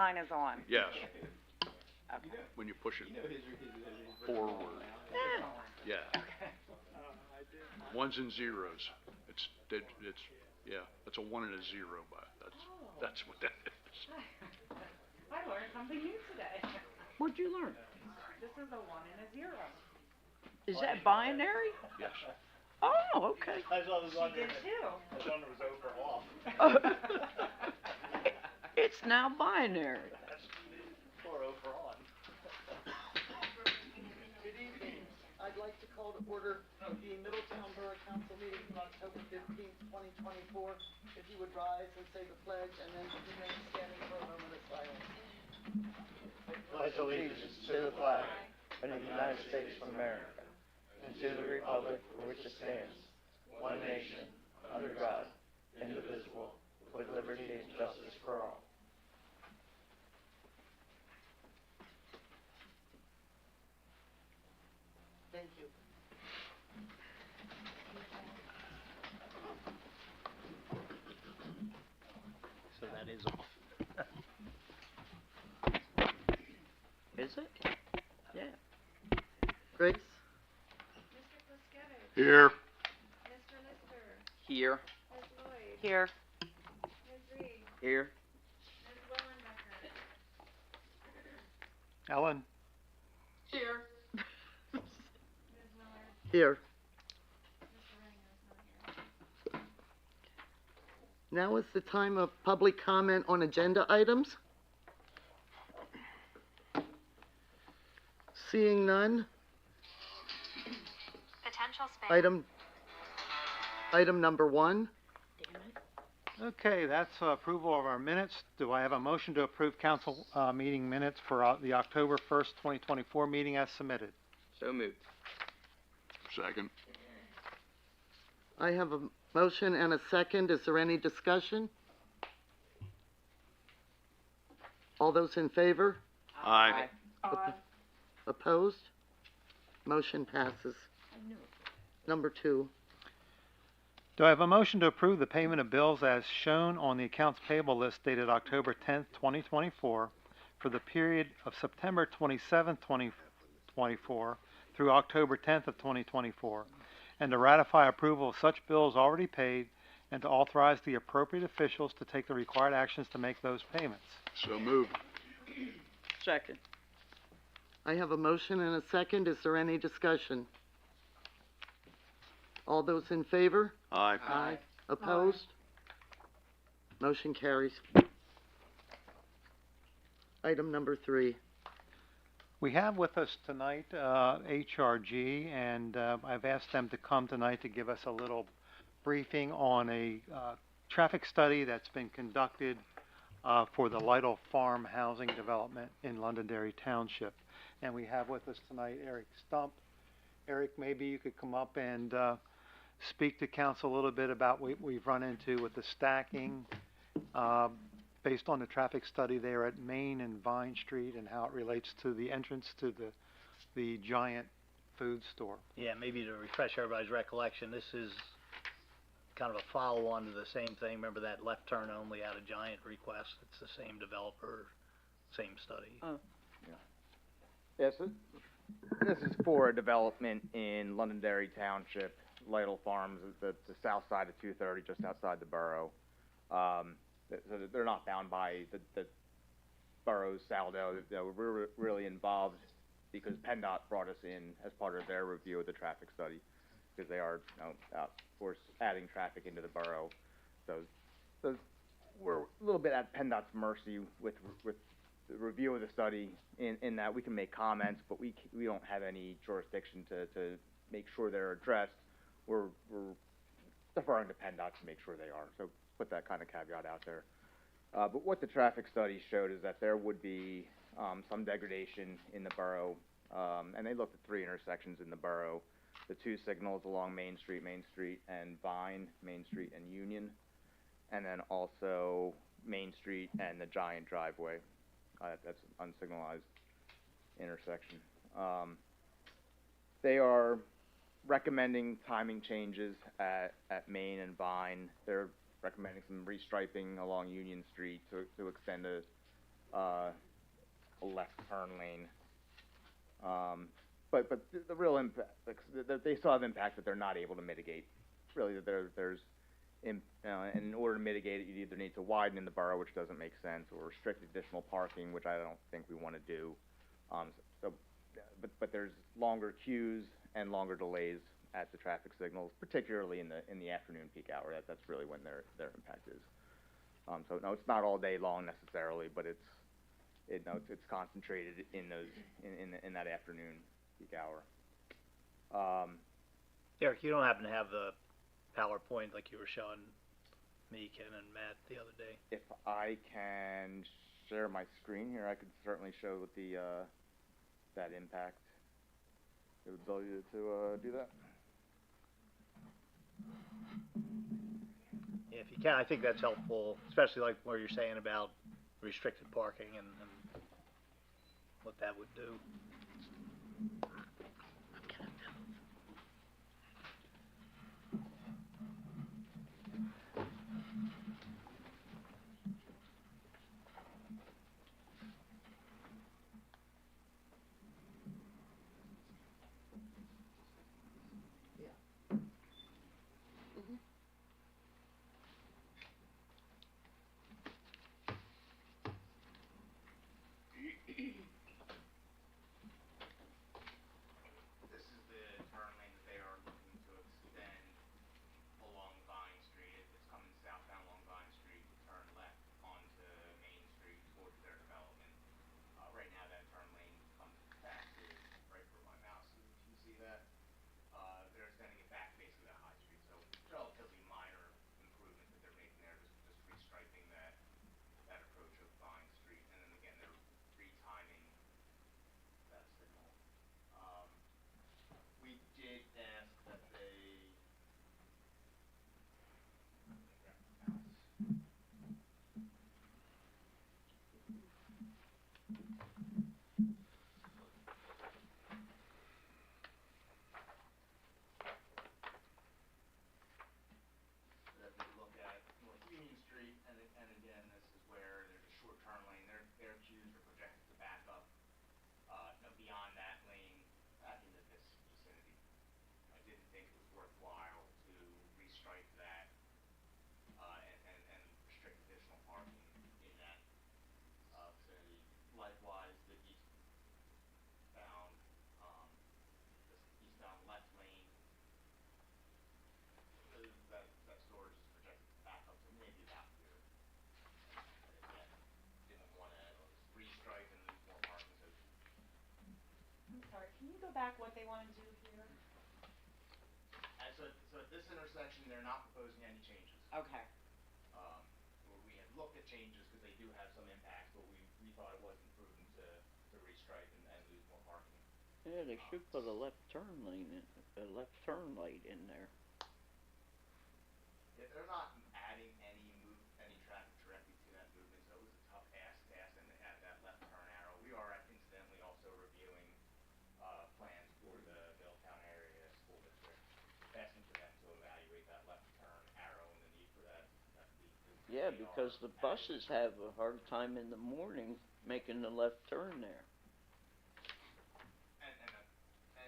sign is on. Yes, Okay. when you push it forward. Yeah. Ones and zeros. That's a 1 and a 0, but that's what that is. I learned something new today. What'd you learn? This is a 1 and a 0. Is that binary? Yes. Oh, okay. She did too. I was wondering if it was over off. It's now binary. Or over on. Good evening. I'd like to call to order the Middletown Borough Council meeting from October 15th, 2024. If you would rise and say the pledge and then remain standing for a moment of silence. Pledge allegiance to the flag of the United States of America and to the republic for which it stands, one nation, under God, indivisible, with liberty and justice for all. Thank you. So that is off. Is it? Yeah. Grace? Mr. Pliskevich. Here. Mr. Lister. Here. Ms. Lloyd. Here. Ms. Reed. Here. Ms. Wellenbecker. Ellen? Here. Ms. Miller. Here. Mr. Rangers not here. Now is the time of public comment on agenda items. Seeing none, Potential spam. item number 1. Okay, that's approval of our minutes. Do I have a motion to approve council meeting minutes for the October 1st, 2024 meeting as submitted? So moved. Second. I have a motion and a second. Is there any discussion? All those in favor? Aye. Opposed? Motion passes. Number 2. Do I have a motion to approve the payment of bills as shown on the accounts payable list dated October 10th, 2024 for the period of September 27th, 2024 through October 10th of 2024, and to ratify approval of such bills already paid and to authorize the appropriate officials to take the required actions to make those payments? So moved. Second. I have a motion and a second. Is there any discussion? All those in favor? Aye. Aye. Opposed? Motion carries. Item number 3. We have with us tonight HRG, and I've asked them to come tonight to give us a little briefing on a traffic study that's been conducted for the Lytle Farm housing development in Londonderry Township. And we have with us tonight Eric Stump. Eric, maybe you could come up and speak to council a little bit about what we've run into with the stacking based on the traffic study there at Main and Vine Street and how it relates to the entrance to the giant food store. Yeah, maybe to refresh everybody's recollection, this is kind of a follow-on to the same thing. Remember that left turn only out of Giant request? It's the same developer, same study. Oh. Yes, this is for a development in Londonderry Township. Lytle Farms is the south side of 230, just outside the borough. So they're not bound by the borough's saldo. We're really involved because PennDOT brought us in as part of their review of the traffic study, because they are, of course, adding traffic into the borough. So we're a little bit at PennDOT's mercy with the review of the study, in that we can make comments, but we don't have any jurisdiction to make sure they're addressed. We're deferring to PennDOT to make sure they are. So put that kind of caveat out there. But what the traffic study showed is that there would be some degradation in the borough, and they looked at 3 intersections in the borough, the 2 signals along Main Street, and Vine, Main Street and Union, and then also Main Street and the Giant driveway. That's an unsignalized intersection. They are recommending timing changes at Main and Vine. They're recommending some restriping along Union Street to extend a left turn lane. But the real impact, they still have impact that they're not able to mitigate. Really, that there's, and in order to mitigate it, you either need to widen in the borough, which doesn't make sense, or restrict additional parking, which I don't think we want to do. But there's longer queues and longer delays at the traffic signals, particularly in the afternoon peak hour. That's really when their impact is. So no, it's not all day long necessarily, but it's concentrated in that afternoon peak hour. Derek, you don't happen to have the PowerPoint like you were showing me, Ken, and Matt the other day? If I can share my screen here, I could certainly show the that impact. The ability to do that. Yeah, if you can, I think that's helpful, especially like where you're saying about restricted parking and what that would do. This is the turn lane that they are looking to extend along Vine Street. It's coming southbound along Vine Street, turn left onto Main Street towards their development. Right now that turn lane comes back to right where my mouse is. You can see that. They're extending it back basically to High Street, so relatively minor improvement that they're making there, just restriping that approach of Vine Street, and then again they're retiming that signal. We did ask that they. That we look at North Union Street, and again, this is where there's a short turn lane. Their queues are projected to back up, beyond that lane, back into this vicinity. I didn't think it was worthwhile to restripe that, and restrict additional parking in that, vicinity. Likewise, the eastbound, this eastbound left lane, that storage is projected to back up to maybe about here. And again, didn't want to restripe and lose more parking, so. I'm sorry, can you go back what they wanna do here? And so at this intersection, they're not proposing any changes. Okay. Where we had looked at changes because they do have some impacts, but we thought it wasn't prudent to restripe and lose more parking. Yeah, they should put a left turn lane in, a left turn light in there. Yeah, they're not adding any traffic directly to that movement, so it was a tough ask to ask them to add that left turn arrow. We are incidentally also reviewing plans for the Middletown Area School District, asking for them to evaluate that left turn arrow and the need for that Yeah, because the buses have a hard time in the morning making the left turn there. And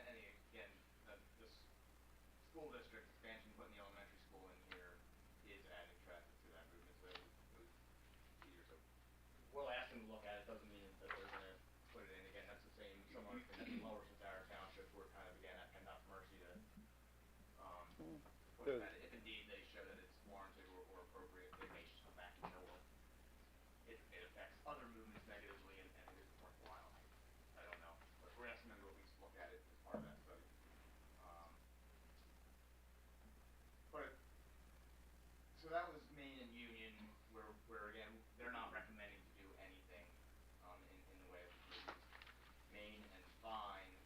again, this school district expansion, putting the elementary school in here, is adding traffic to that movement, so it was easier. So we'll ask them to look at it. Doesn't mean that they're gonna put it in again. That's the same, similar thing that's in Lower Centaur Township. We're kind of again at PennDOT's mercy to put that. If indeed they show that it's warranted or appropriate, they may just come back and show them it affects other movements negatively and it isn't worthwhile. I don't know, but we're asking them to at least look at it as part of that study. So that was Main and Union, where again, they're not recommending to do anything, in the way of improvements. Main and Vine,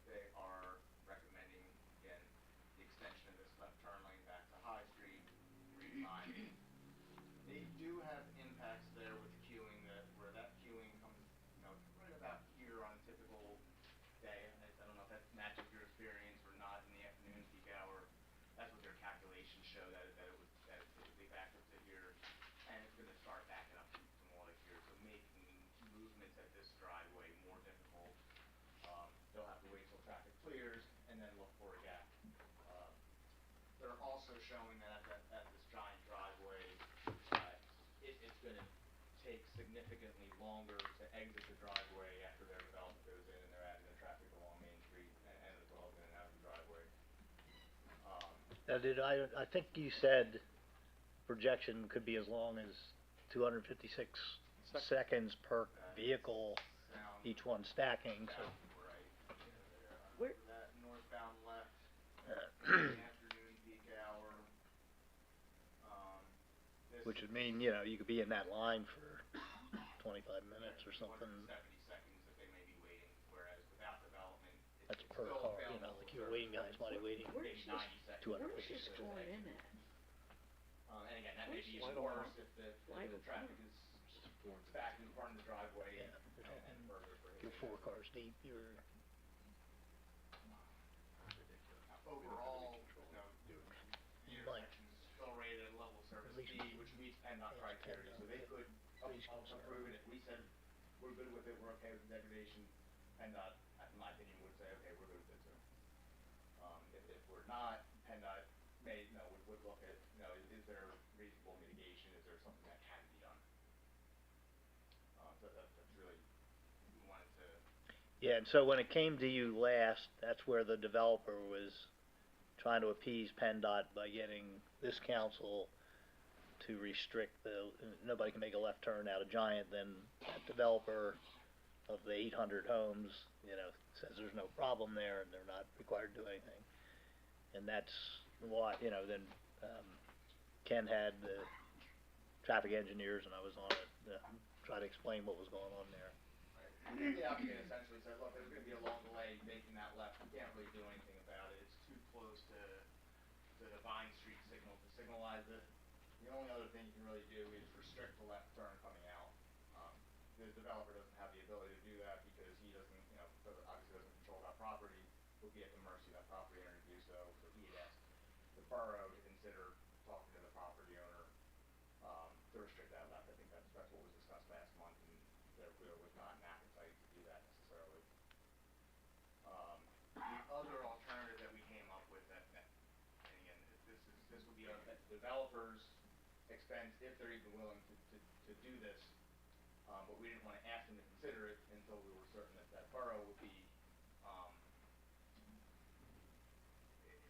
they are recommending, again, the extension clears and then look for a gap. They're also showing that at this giant driveway, it's gonna take significantly longer to exit the driveway after their development goes in and they're adding the traffic along Main Street and as well as in and out of the driveway. Now, I think you said projection could be as long as 256 seconds per vehicle, Sounds each one stacking, so. right. Where- That northbound left, in the afternoon peak hour. This Which would mean, you know, you could be in that line for 25 minutes or something. 270 seconds that they may be waiting, whereas without development, That's it's per still car, you know, available like for you're waiting, guys might be waiting maybe 90 seconds. 256. And again, that may be even worse if the traffic is back in front of the driveway Yeah, and you're talking, further you're prohibited. 4 cars deep, you're, Overall, you know, the intersection's still rated at level service At least- B, which meets PennDOT criteria, so they could approve it if we said we're good with it, we're okay with the degradation. PennDOT, in my opinion, would say, okay, we're good with it too. If we're not, PennDOT would look at, you know, is there reasonable mitigation, is there something that can be done? That's really, we wanted to, yeah, and so when it came to you last, that's where the developer was trying to appease PennDOT by getting this council to restrict nobody can make a left turn out of Giant, then that developer of the 800 homes, you know, says there's no problem there and they're not required to do anything. And that's why, you know, then, Ken had the traffic engineers and I was on it, try to explain what was going on there. the applicant essentially said, look, there's gonna be a long delay making that left, we can't really do anything about it, it's too close to the Vine Street signal to signalize it. The only other thing you can really do is restrict the left turn coming out. The developer doesn't have the ability to do that because he doesn't, you know, obviously doesn't control that property, would be at the mercy of that property owner to do so, so he had asked the borough to consider talking to the property owner, to restrict that left. I think that's what was discussed last month, and there was not an appetite to do that necessarily. The other alternative that we came up with and again, this would be at the developer's expense if they're even willing to do this, but we didn't wanna ask them to consider it until we were certain that borough would be,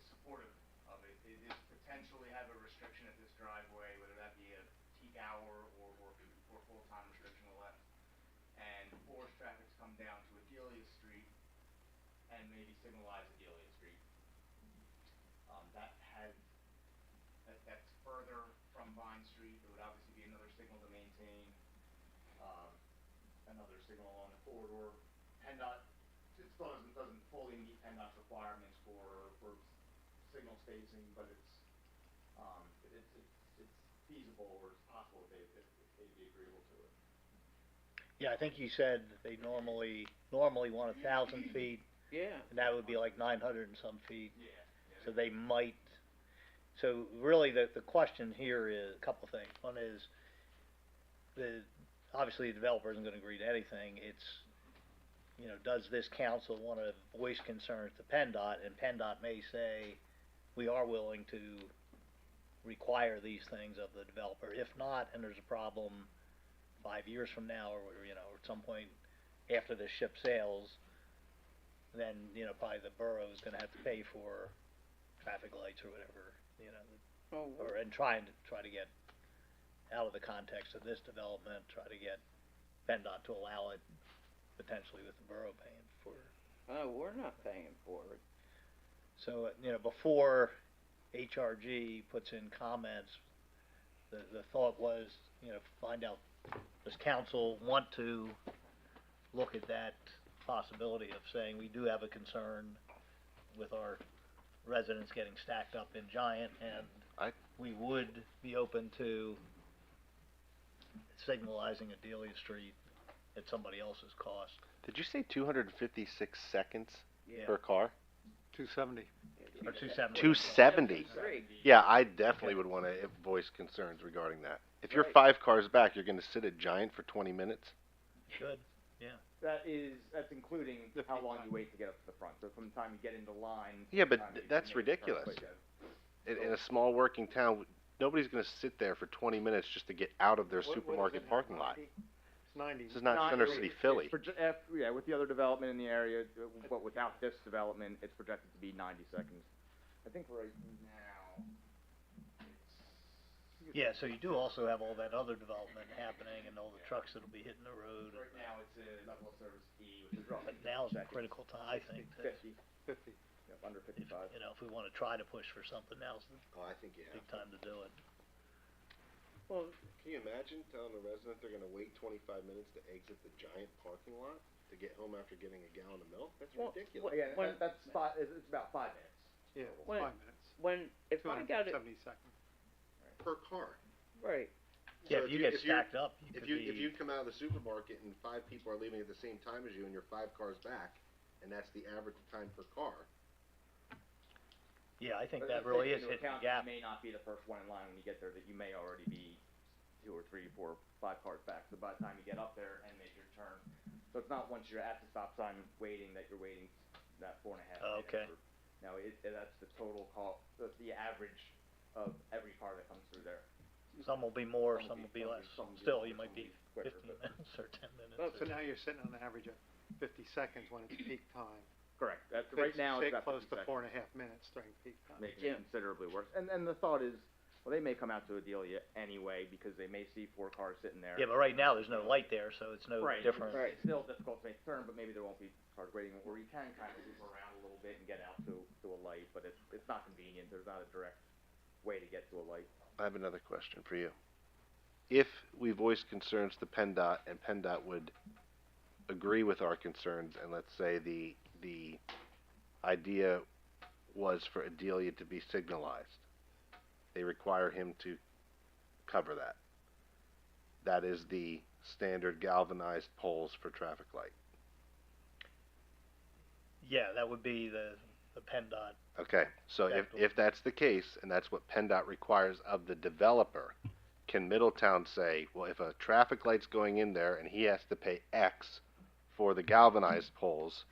supportive of it. It is potentially have a restriction at this driveway, whether that be a peak hour or full-time restriction on the left, and force traffic to come down to Adelia Street and maybe signalize Adelia Street. That's further from Vine Street, there would obviously be another signal to maintain, another signal along the corridor. PennDOT, it still doesn't fully meet PennDOT's requirements for signal spacing, but it's feasible or it's possible that they'd be agreeable to it. Yeah, I think you said they normally want 1,000 feet, Yeah. and that would be like 900 and some feet. Yeah. So they might, so really the question here is a couple things. One is, obviously the developer isn't gonna agree to anything. It's, you know, does this council wanna voice concerns to PennDOT? And PennDOT may say, we are willing to require these things of the developer. If not, and there's a problem 5 years from now, or, you know, at some point after the ship sails, then, you know, probably the borough is gonna have to pay for traffic lights or whatever, you know, Oh, and try to get out of the context of this development, try to get PennDOT to allow it, potentially with the borough paying for it. oh, we're not paying for it. So, you know, before HRG puts in comments, the thought was, you know, find out, does council want to look at that possibility of saying, we do have a concern with our residents getting stacked up in Giant, and we would be open to signalizing Adelia Street at somebody else's cost. Did you say 256 seconds Yeah. per car? 270. Or 270. 270. Great. Yeah, I definitely would want to voice concerns regarding that. If you're Right. 5 cars back, you're going to sit at Giant for 20 minutes? Should. That's including The how peak long time. you wait to get up to the front. So from the time you get into line. Yeah, to the but time you that's make the turn, ridiculous. yeah. In a small working town, nobody's gonna sit there for 20 minutes just to get out of their supermarket parking lot. It's 90. This is not Center City, Philly. Yeah, with the other development in the area, but without this development, it's projected to be 90 seconds. I think right now, Yeah, so you do also have all that other development happening and all the trucks that'll be hitting the road. right now it's a level of service E, which is roughly But now's a 50 critical time, I think, to, 50, 50. yep, under if, 55. you know, if we wanna try to push for something, now's the Oh, I think you have. big time to do it. Well, Can you imagine telling a resident they're gonna wait 25 minutes to exit the giant parking lot to get home after getting a gallon of milk? That's Well, ridiculous. Well, yeah, When- that's it's about 5 minutes. Yeah, it's When- 5 minutes. if I got it, 270 seconds. Per car. right, Yeah, So if you get stacked up, you If could you, be. if you come out of the supermarket and 5 people are leaving at the same time as you and you're 5 cars back, and that's the average time per car, Yeah, I think But that take really is into hitting the account gap. You may not be the first one in line when you get there, that you may already be 2 or 3, 4, 5 cars back. So by the time you get up there and make your turn, so it's not once you're at the stop sign waiting that you're waiting that 4.5 Oh, minutes. okay. No, that's the total call, the average of every car that comes through there. Some will be more, some will be less. some will be Still, more, you might some be will be quicker, 15 but- minutes or 10 minutes. Well, So now you're sitting on an average of 50 seconds when it's peak time. Correct. Right now, it's Sit about close 50 to seconds. 4.5 minutes during peak time. Making Yeah. it considerably worse. And the thought is, well, they may come out to a deal anyway, because they may see 4 cars sitting there. Yeah, but right now, there's no light there, so it's no Right, different. Right. It's still difficult to make the turn, but maybe there won't be cars waiting, or you can kind of loop around a little bit and get out to a light, but it's not convenient, there's not a direct way to get to a light. I have another question for you. If we voice concerns to PennDOT and PennDOT would agree with our concerns, and let's say the idea was for Adelia to be signalized, they require him to cover that. That is the standard galvanized poles for traffic light. Yeah, that would be the PennDOT. Okay, so if that's the case, and that's what PennDOT requires of the developer, can Middletown say, well, if a traffic light's going in there and he has to pay X for the galvanized poles,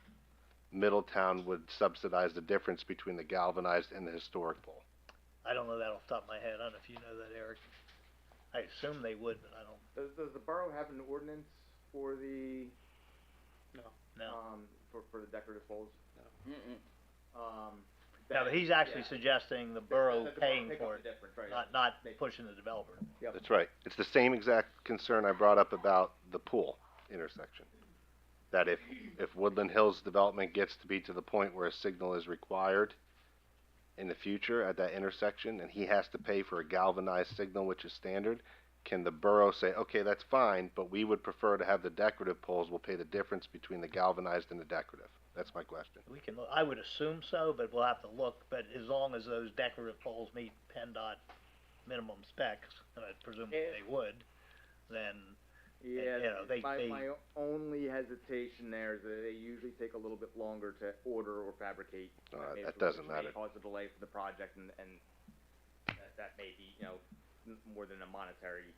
Middletown would subsidize the difference between the galvanized and the historic pole? I don't know that off the top of my head. I don't know if you know that, Eric. I assume they would, but I don't. Does the borough have an ordinance for the, No. for the decorative poles? mm-mm. No, but he's actually suggesting the borough that the paying pick up for the it, difference, right? not They- pushing the developer. Yep. That's right. It's the same exact concern I brought up about the pool intersection. That if Woodland Hills development gets to be to the point where a signal is required in the future at that intersection, and he has to pay for a galvanized signal, which is standard, can the borough say, okay, that's fine, but we would prefer to have the decorative poles, we'll pay the difference between the galvanized and the decorative? That's my question. We can look, I would assume so, but we'll have to look, but as long as those decorative poles meet PennDOT minimum specs, and I presume they would, then, Yeah, you know, my only hesitation there is that they usually take a little bit longer to order or fabricate. maybe That which doesn't may matter. cause a delay for the project, and that may be, more than a monetary,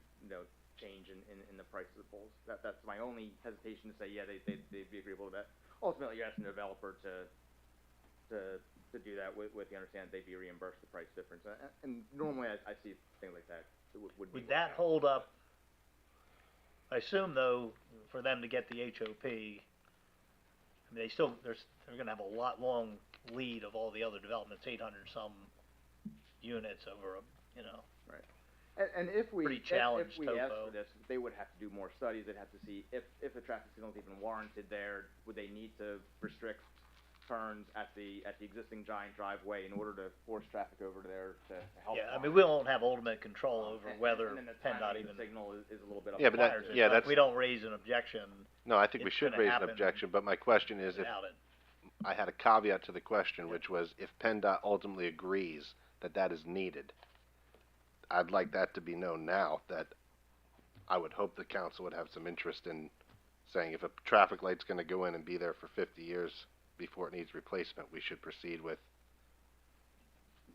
change in the price of the poles. That's my only hesitation to say, yeah, they'd be agreeable to that. Ultimately, you're asking the developer to do that with the understanding they'd be reimbursed the price difference. And normally I see things like that, it would be. would that hold up? I assume though, for them to get the HOP, I mean, they're gonna have a long lead of all the other developments, 800 some units over And if we, Pretty if challenged we ask topo. for this, they would have to do more studies, they'd have to see if the traffic signal is even warranted there, would they need to restrict turns at the existing giant driveway in order to force traffic over there to help? Yeah, I farm? mean, we won't have ultimate control over And- whether and then the PennDOT timing even of the signal is a little bit up. Yeah, but that- requires it. yeah, But if that's- we don't raise an objection No, I think we It's should gonna raise an happen objection, but my question is if, without it. I had a caveat to the question, which was if PennDOT ultimately agrees that that is needed, I'd like that to be known now, that I would hope the council would have some interest in saying if a traffic light's gonna go in and be there for 50 years before it needs replacement, we should proceed with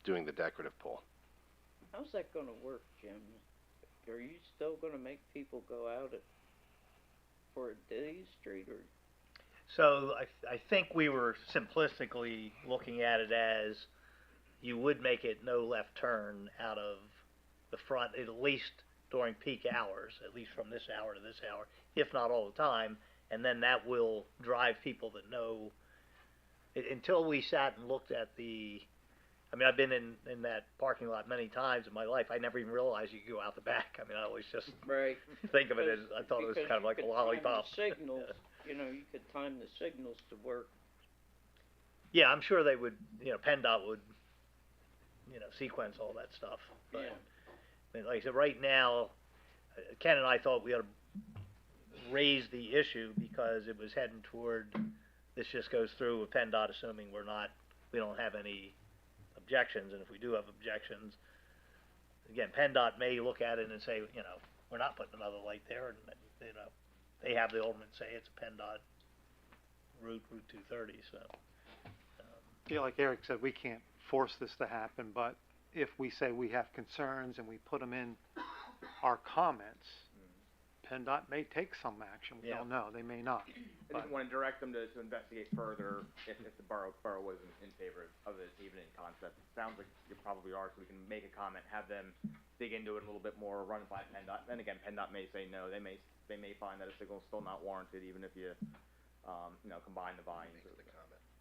doing the decorative pole. How's that gonna work, Jim? Are you still gonna make people go out for or Adelia Street or? So I think we were simplistically looking at it as you would make it no left turn out of the front, at least during peak hours, at least from this hour to this hour, if not all the time, and then that will drive people that know. Until we sat and looked at I mean, I've been in that parking lot many times in my life. I never even realized you could go out the back. I mean, I always just Right. think of it as, I thought it was Because kind of you like a could time the lollipop. Signals, you know, you could time the signals to work. Yeah, I'm sure they would, PennDOT would, sequence all that stuff. But, Yeah. I mean, like I said, right now, Ken and I thought we ought to raise the issue because it was heading toward, this just goes through with PennDOT assuming we don't have any objections, and if we do have objections, again, PennDOT may look at it and say, we're not putting another light there, and, they have the ordinance say it's a PennDOT Route 230, so. Yeah, like Eric said, we can't force this to happen, but if we say we have concerns and we put them in our comments, PennDOT may take some action. We Yeah. don't know. They may not. I just want to direct them to investigate further if the borough was in favor of this even in concept. It sounds like you probably are, so we can make a comment, have them dig into it a little bit more, run it by PennDOT. And again, PennDOT may say no. They may find that a signal is still not warranted, even if you, combine the volumes.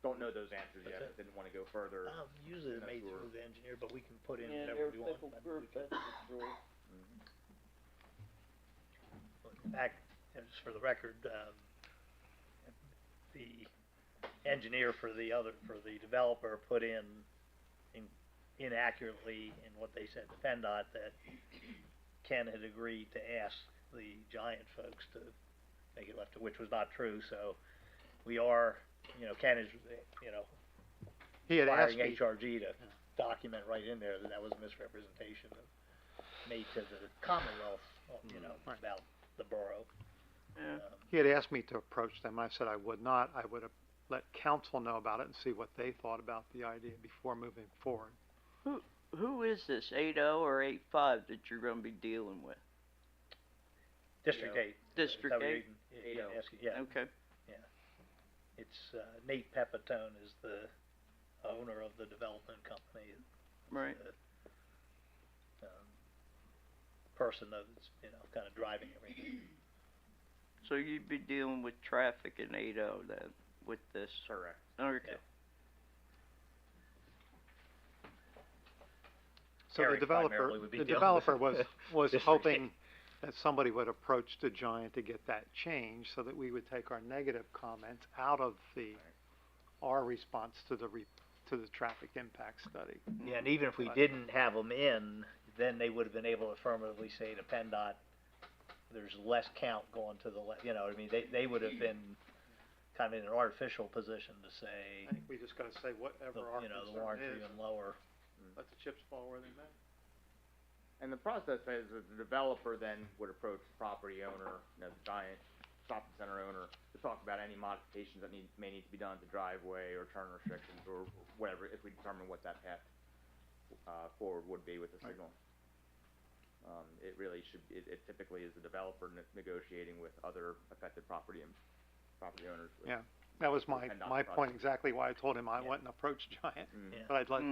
Don't know those answers yet, but didn't want to go further. Usually Not they're made sure. through the engineer, but we can put in Yeah, whatever they're we a want. fickle but group, we can- that's for sure. In fact, just for the record, the engineer for the developer put inaccurately in what they said to PennDOT that Ken had agreed to ask the Giant folks to make it left, which was not true, so we are, Ken is, He had asked requiring me, HRG to document right in there that that was a misrepresentation made to the Commonwealth, Right. about the borough. Yeah. he had asked me to approach them. I said I would not. I would have let council know about it and see what they thought about the idea before moving forward. Who is this, 8-0 or 8-5 that you're gonna be dealing with? District 8. District Is that what 8? you're- yeah, asking? Yeah, Okay. it's, Nate Pepitone is the owner of the development company. Right. The, person that's, kind of driving everything. So you'd be dealing with traffic in 8-0 then, with this? Correct. Okay. Yeah. So Eric the developer, primarily would be the dealing developer with was District hoping that somebody would approach the Giant to get that changed so that we would take our negative comments out of our response to the traffic impact study. Yeah, and even if we But- didn't have them in, then they would have been able to affirmatively say to PennDOT, there's less count going to the left, I mean, they would have been kind of in an artificial position to say, I think we just gotta say whatever our the concern warrants are is, even lower. let the chips fall where they may. And the process is that the developer then would approach the property owner, the Giant shopping center owner, to talk about any modifications that may need to be done to driveway or turn restrictions or whatever, if we determine what that path forward would be with the signal. It really it typically is the developer negotiating with other affected property owners. Yeah, that was my PennDOT point project. exactly why I told him I Yeah. went and approached Giant. Mm. Yeah. But I'd let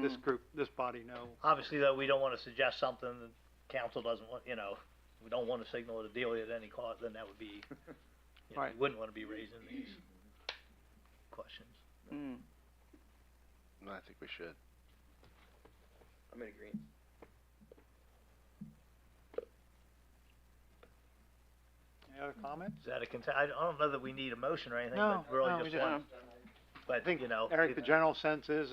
this body know. Obviously, though, we don't wanna suggest something that council doesn't want, we don't wanna signal it a deal at any cost, then that would be, Right. we wouldn't wanna be raising these questions. Mm. No, I think we should. I'm in agreement. Any other comments? Is that a consent? I don't know that we need a motion or anything, No, but really no, we just just- want, but, I think, Eric, the general sense is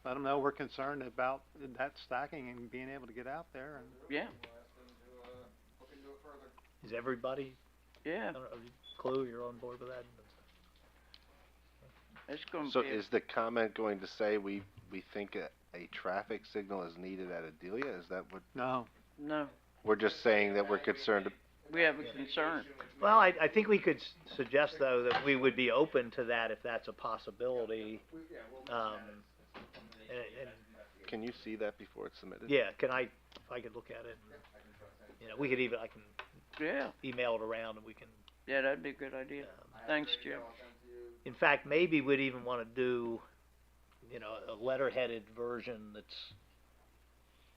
let them know we're concerned about that stacking and being able to get out there and. Yeah, is everybody, yeah, I don't know, Clue, you're on board with that? it's gonna So be, is the comment going to say we think a traffic signal is needed at Adelia? Is that what, No, no, we're just saying that we're concerned? we have a concern. Well, I think we could suggest, though, that we would be open to that if that's a possibility. And, Can you see that before it's submitted? yeah, if I could look at it, we could even, I can Yeah, email it around and we can Yeah, that'd be a good idea. Thanks, Jim. In fact, maybe we'd even wanna do, you know, a letter-headed version that's,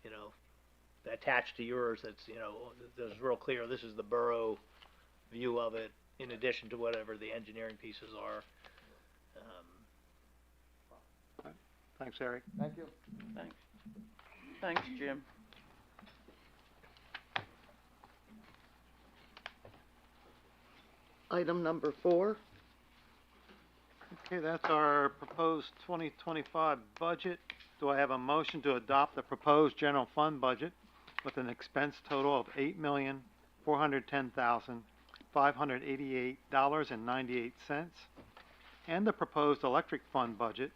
you know, attached to yours that's, you know, that's real clear, this is the borough view of it, in addition to whatever the engineering pieces are. Thanks, Eric. Thank you. Thanks, Jim. Item number 4. Okay, that's our proposed 2025 budget. Do I have a motion to adopt the proposed general fund budget with an expense total of $8,410,588.98 and the proposed electric fund budget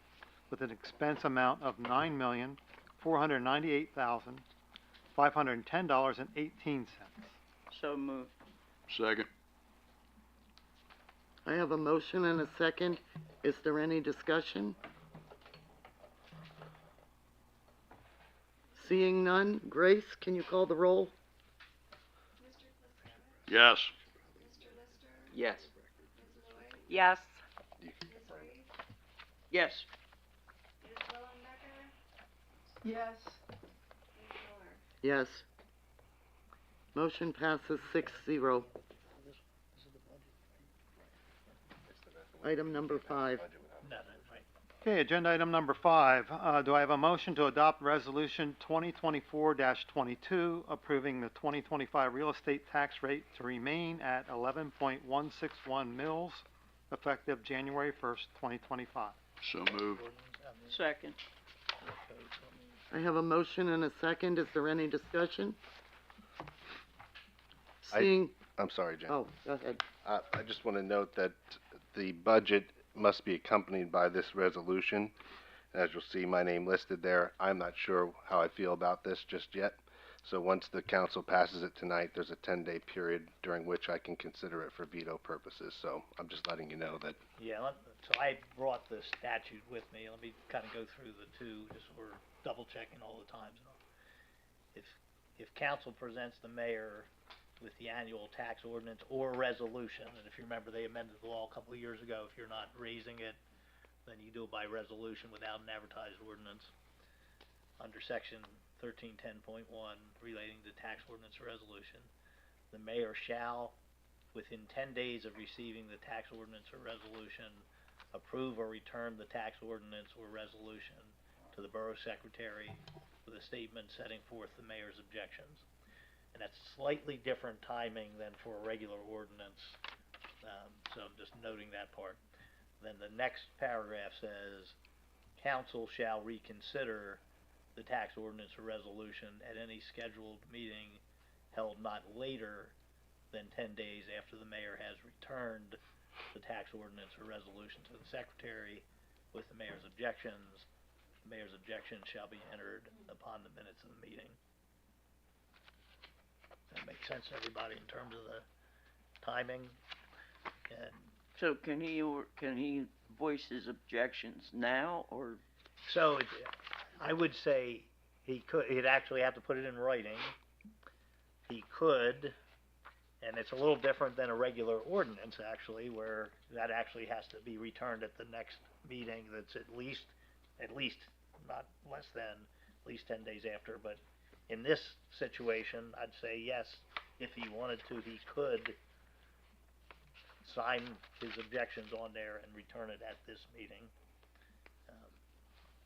with an expense amount of $9,498,510.18? So moved. Second. I have a motion and a second. Is there any discussion? Seeing none, Grace, can you call the roll? Yes. Yes. Yes. Yes. Yes. Yes. Motion passes 6-0. Item number 5. No, right. Okay, agenda item number 5. Do I have a motion to adopt resolution 2024-22 approving the 2025 real estate tax rate to remain at 11.161 mils effective January 1st, 2025? So moved. Second. I have a motion and a second. Is there any discussion? Seeing, I'm sorry, Jen. oh, go ahead. I just want to note that the budget must be accompanied by this resolution. As you'll see, my name listed there. I'm not sure how I feel about this just yet. So once the council passes it tonight, there's a 10-day period during which I can consider it for veto purposes. So I'm just letting you know that. Yeah, so I brought the statute with me. Let me kind of go through the two, just so we're double checking all the times. If council presents the mayor with the annual tax ordinance or resolution, and if you remember, they amended the law a couple of years ago, if you're not raising it, then you do it by resolution without an advertised ordinance. Under section 1310.1 relating to tax ordinance or resolution, the mayor shall, within 10 days of receiving the tax ordinance or resolution, approve or return the tax ordinance or resolution to the borough secretary with a statement setting forth the mayor's objections. And that's slightly different timing than for a regular ordinance, so I'm just noting that part. Then the next paragraph says, council shall reconsider the tax ordinance or resolution at any scheduled meeting held not later than 10 days after the mayor has returned the tax ordinance or resolution to the secretary with the mayor's objections. The mayor's objections shall be entered upon the minutes of the meeting. That makes sense to everybody in terms of the timing. And So can he voice his objections now, or? so I would say he'd actually have to put it in writing. He could, and it's a little different than a regular ordinance actually, where that actually has to be returned at the next meeting. That's at least, not less than, at least 10 days after, but in this situation, I'd say yes, if he wanted to, he could sign his objections on there and return it at this meeting,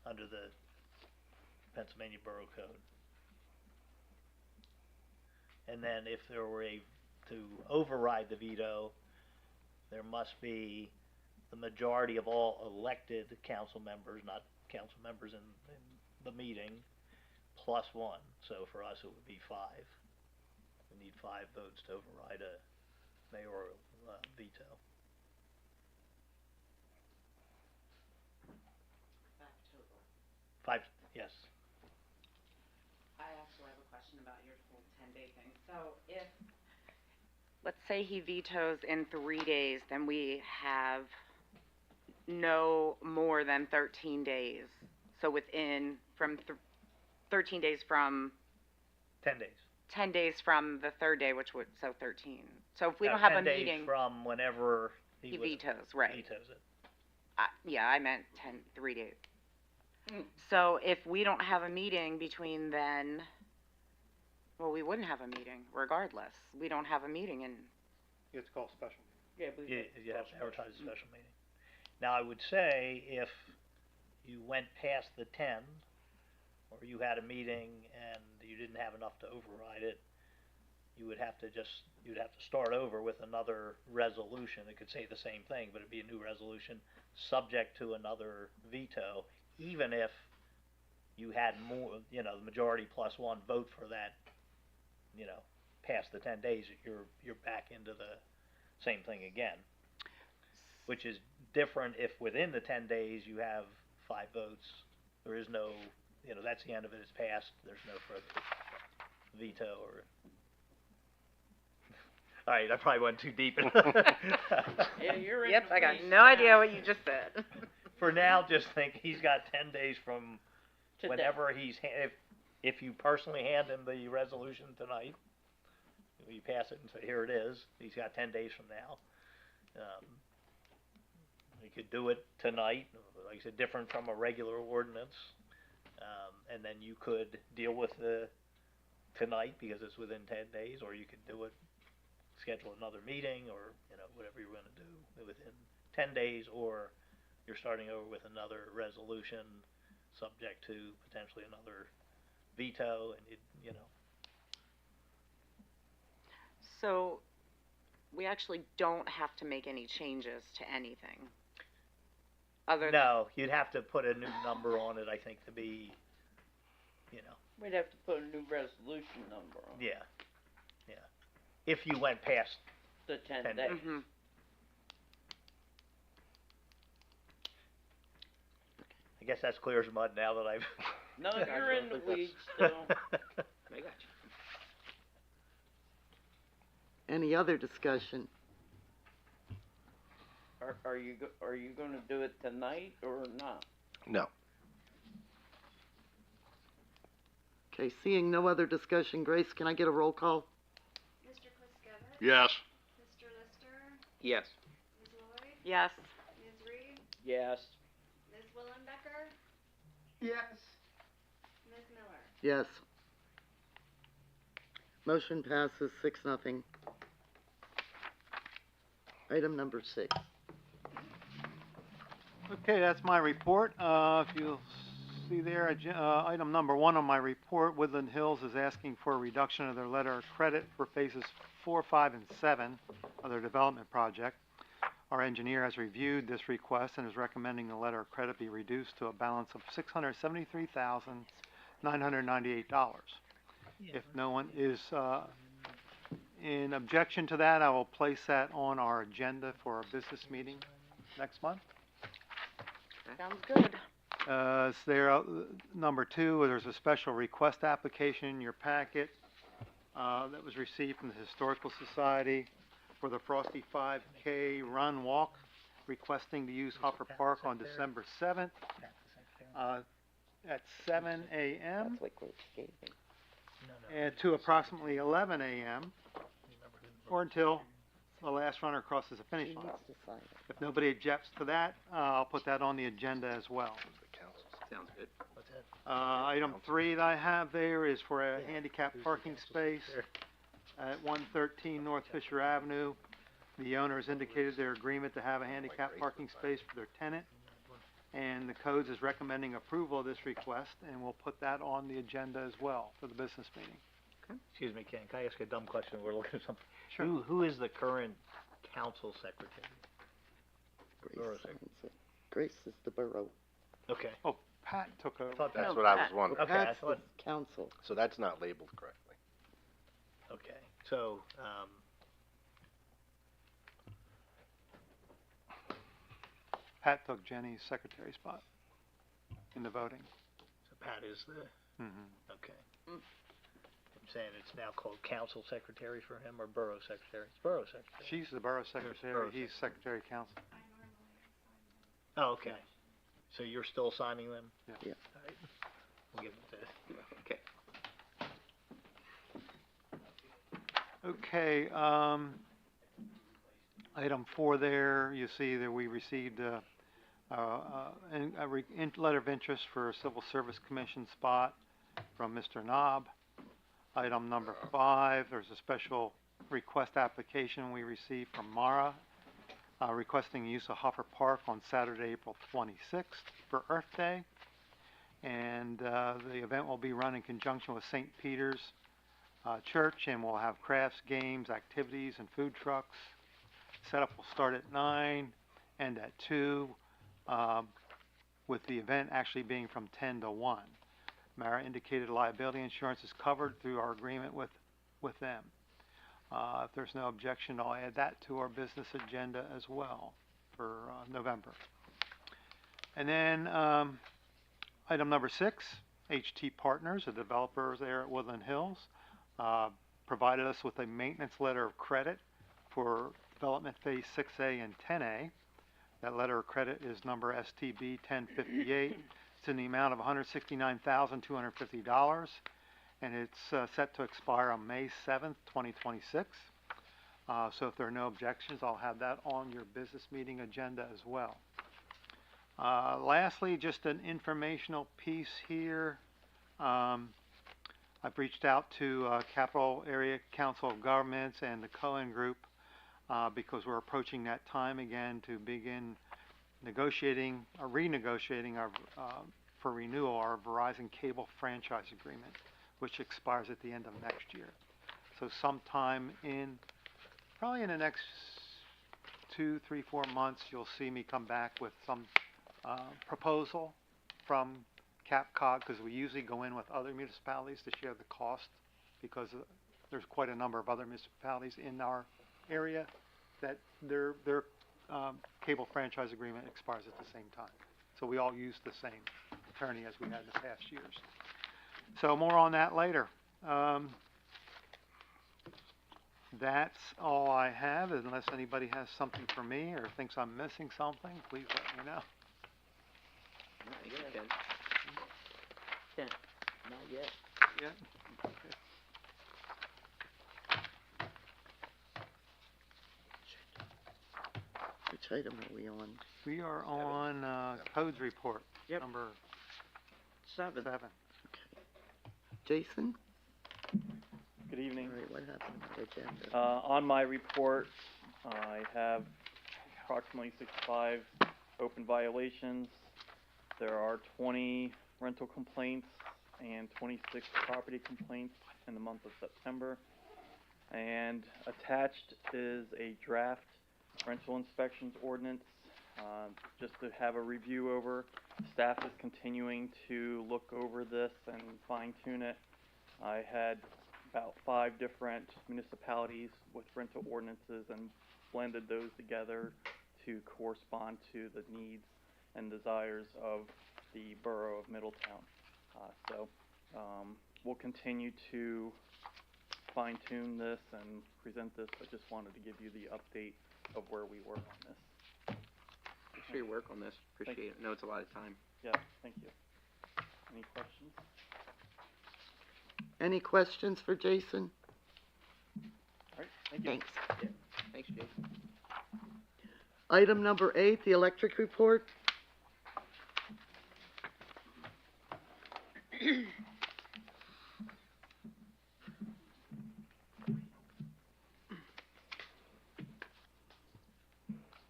under the Pennsylvania Borough Code. And then if there were to override the veto, there must be the majority of all elected council members, not council members in the meeting, plus 1. So for us, it would be 5. We need 5 votes to override a mayoral veto. Five, yes. I actually have a question about your whole 10-day thing. So if, let's say he vetoes in 3 days, then we have no more than 13 days. So within, from 13 days from, 10 days. 10 days from the third day, which would, so 13. So if we No, don't have a 10 days meeting, from whenever he he would- vetoes, right. vetoes it. Yeah, I meant 3 days. Mm. So if we don't have a meeting between then, well, we wouldn't have a meeting regardless. We don't have a meeting in, It's called special. Yeah, but You have to advertise a special meeting. Now, I would say if you went past the 10, or you had a meeting and you didn't have enough to override it, you'd have to start over with another resolution. It could say the same thing, but it'd be a new resolution, subject to another veto, even if you had more, the majority plus one vote for that, past the 10 days, you're back into the same thing again. Which is different if within the 10 days you have 5 votes, there is no, that's the end of it, it's passed, there's no further veto or. Alright, I probably went too deep. Yeah, you're in yep, the I got weeds no now. idea what you just said. For now, just think he's got 10 days from Today. whenever if you personally hand him the resolution tonight, you pass it and say, here it is, he's got 10 days from now. You could do it tonight, like I said, different from a regular ordinance, and then you could deal with the tonight because it's within 10 days, or you could do it, schedule another meeting, or, whatever you're gonna do within 10 days, or you're starting over with another resolution subject to potentially another veto, and So we actually don't have to make any changes to anything. Other than, No, you'd have to put a new number on it, I think, to be, We'd have to put a new resolution number on yeah. If you went past, the 10 10 days. Mhm. I guess that's clear as mud now that I've. No, you're in the weeds still. I got you. Any other discussion? Are you gonna do it tonight or not? No. Okay, seeing no other discussion, Grace, can I get a roll call? Mr. Pliskevich? Yes. Mr. Lister? Yes. Ms. Lloyd? yes. Ms. Reed? Yes. Ms. Willenbecker? Yes. Ms. Miller? Yes. Motion passes 6-0. Item number 6. Okay, that's my report. If you'll see there, item number 1 on my report, Woodland Hills is asking for a reduction of their letter of credit for phases 4, 5, and 7 of their development project. Our engineer has reviewed this request and is recommending the letter of credit be reduced to a balance of $673,998. If no one is in objection to that, I will place that on our agenda for our business meeting next month. Sounds good. It's there, number 2, there's a special request application in your packet that was received from the Historical Society for the Frosty 5K Run Walk, requesting to use Hopper Park on December 7th at 7 a.m. and to approximately 11 a.m. or until the last runner crosses the finish line. If nobody objects to that, I'll put that on the agenda as well. Sounds good. Item 3 that I have there is for a handicap parking space at 113 North Fisher Avenue. The owner has indicated their agreement to have a handicap parking space for their tenant, and the codes is recommending approval of this request, and we'll put that on the agenda as well for the business meeting. Excuse me, Ken, can I ask a dumb question? We're looking at something. Sure. Who is the current council secretary? Grace signs it. Grace is the borough. Okay. Oh, Pat took over. Thought That's that- what I was wondering. Okay, I Pat's the thought- council. So that's not labeled correctly. Okay, so, Pat took Jenny's secretary spot in the voting. so Pat is the, okay. Mm. I'm saying it's now called council secretary for him, or borough secretary? It's borough secretary. She's the borough secretary, borough he's secretary of council. I normally sign Oh, okay. So you're still signing them? Yeah. Yeah. All right. We'll give it to, Okay. Okay, item 4 there, you see that we received a letter of interest for a Civil Service Commission spot from Mr. Knob. Item number 5, there's a special request application we received from Mara, requesting use of Hoffer Park on Saturday, April 26th for Earth Day. And the event will be run in conjunction with St. Peter's Church, and we'll have crafts, games, activities, and food trucks. Setup will start at 9, end at 2, with the event actually being from 10 to 1. Mara indicated liability insurance is covered through our agreement with them. If there's no objection, I'll add that to our business agenda as well for November. And then item number 6, HT Partners, a developer there at Woodland Hills, provided us with a maintenance letter of credit for development phase 6A and 10A. That letter of credit is number STB 1058. It's in the amount of $169,250, and it's set to expire on May 7th, 2026. So if there are no objections, I'll have that on your business meeting agenda as well. Lastly, just an informational piece here. I've reached out to Capital Area Council of Governments and the Cohen Group because we're approaching that time again to begin negotiating or renegotiating our for renewal our Verizon cable franchise agreement, which expires at the end of next year. So sometime probably in the next 2, 3, 4 months, you'll see me come back with some proposal from CapCog, because we usually go in with other municipalities to share the cost, because there's quite a number of other municipalities in our area that their cable franchise agreement expires at the same time. So we all use the same attorney as we had in the past years. So more on that later. That's all I have, unless anybody has something for me or thinks I'm missing something, please let me know. Ken, not yet. Yeah. Which item are we on? We are on codes report, Yep. number 7. 7. Jason? Good evening. All right, what happened to the agenda? On my report, I have approximately 65 open violations. There are 20 rental complaints and 26 property complaints in the month of September. And attached is a draft rental inspections ordinance, just to have a review over. Staff is continuing to look over this and fine tune it. I had about 5 different municipalities with rental ordinances and blended those together to correspond to the needs and desires of the borough of Middletown. We'll continue to fine tune this and present this. I just wanted to give you the update of where we were on this. Thanks for your work on this. Appreciate it. I know it's a lot of time. Yeah, thank you. Any questions? Any questions for Jason? All right, thank you. Thanks. Yeah. Thanks, Jason. Item number 8, the electric report.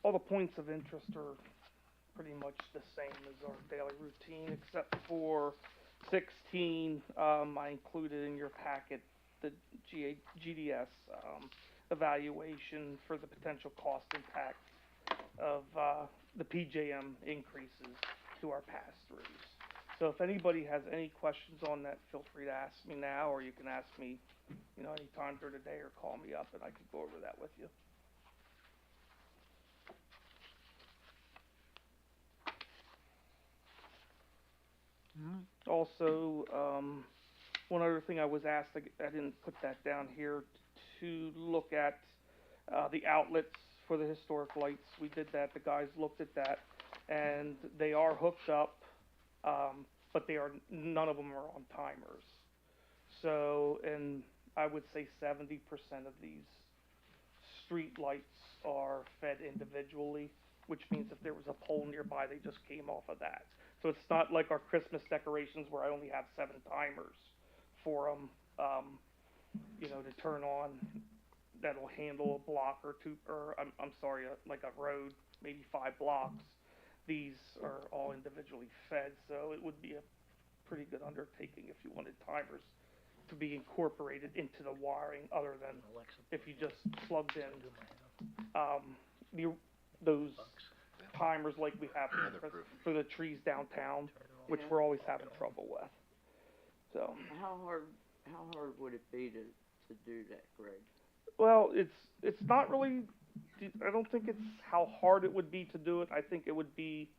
All the points of interest are pretty much the same as our daily routine, except for 16, I included in your packet the GDS evaluation for the potential cost impact of the PJM increases to our pass-throughs. So if anybody has any questions on that, feel free to ask me now, or you can ask me, anytime during the day, or call me up and I could go over that with you. Also, one other thing I was asked, I didn't put that down here, to look at the outlets for the historic lights. We did that, the guys looked at that, and they are hooked up, but none of them are on timers. So, and I would say 70% of these street lights are fed individually, which means if there was a pole nearby, they just came off of that. So it's not like our Christmas decorations where I only have 7 timers for them, you know, to turn on, that'll handle a block or two, or I'm sorry, like a road, maybe 5 blocks. These are all individually fed, so it would be a pretty good undertaking if you wanted timers to be incorporated into the wiring, other than if you just plugged in those timers like we have for the trees downtown, which we're always having trouble with. So. How hard would it be to do that, Greg? Well, it's not really. I don't think it's how hard it would be to do it. I think it would be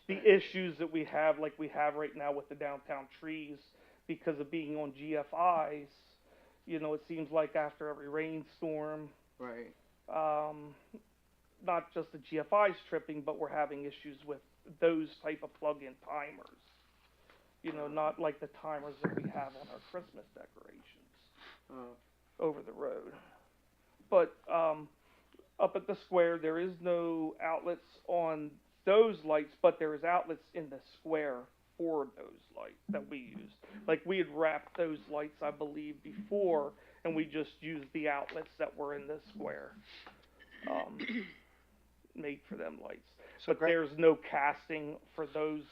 the issues that we have, like we have right now with the downtown trees, because of being on GFIs. You know, it seems like after every rainstorm, right? Not just the GFIs tripping, but we're having issues with those type of plug-in timers. You know, not like the timers that we have on our Christmas decorations over the road. But up at the square, there is no outlets on those lights, but there is outlets in the square for those lights that we use. Like we had wrapped those lights, I believe, before, and we just used the outlets that were in the square, made for them lights. So but there's no casting for those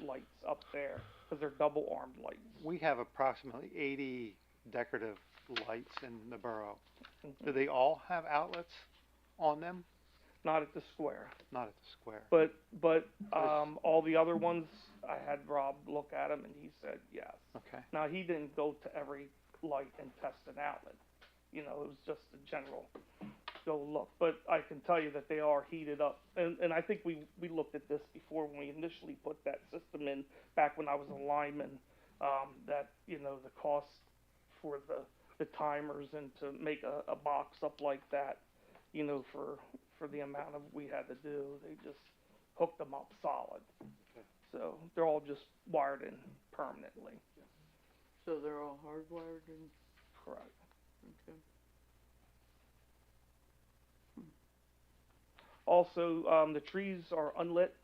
lights up there, because they're double-armed lights. We have approximately 80 decorative lights in the borough. Do they all have outlets on them? Not at the square. Not at the square. But all the other ones, I had Rob look at them, and he said yes. Okay. Now, he didn't go to every light and test an outlet. You know, it was just a general go look. But I can tell you that they are heated up. And I think we looked at this before when we initially put that system in, back when I was a lineman, that, you know, the cost for the timers and to make a box up like that, you know, for the amount of we had to do, they just hooked them up solid. Okay. So they're all just wired in permanently. So they're all hardwired in? Correct. Okay. Also, the trees are unlit.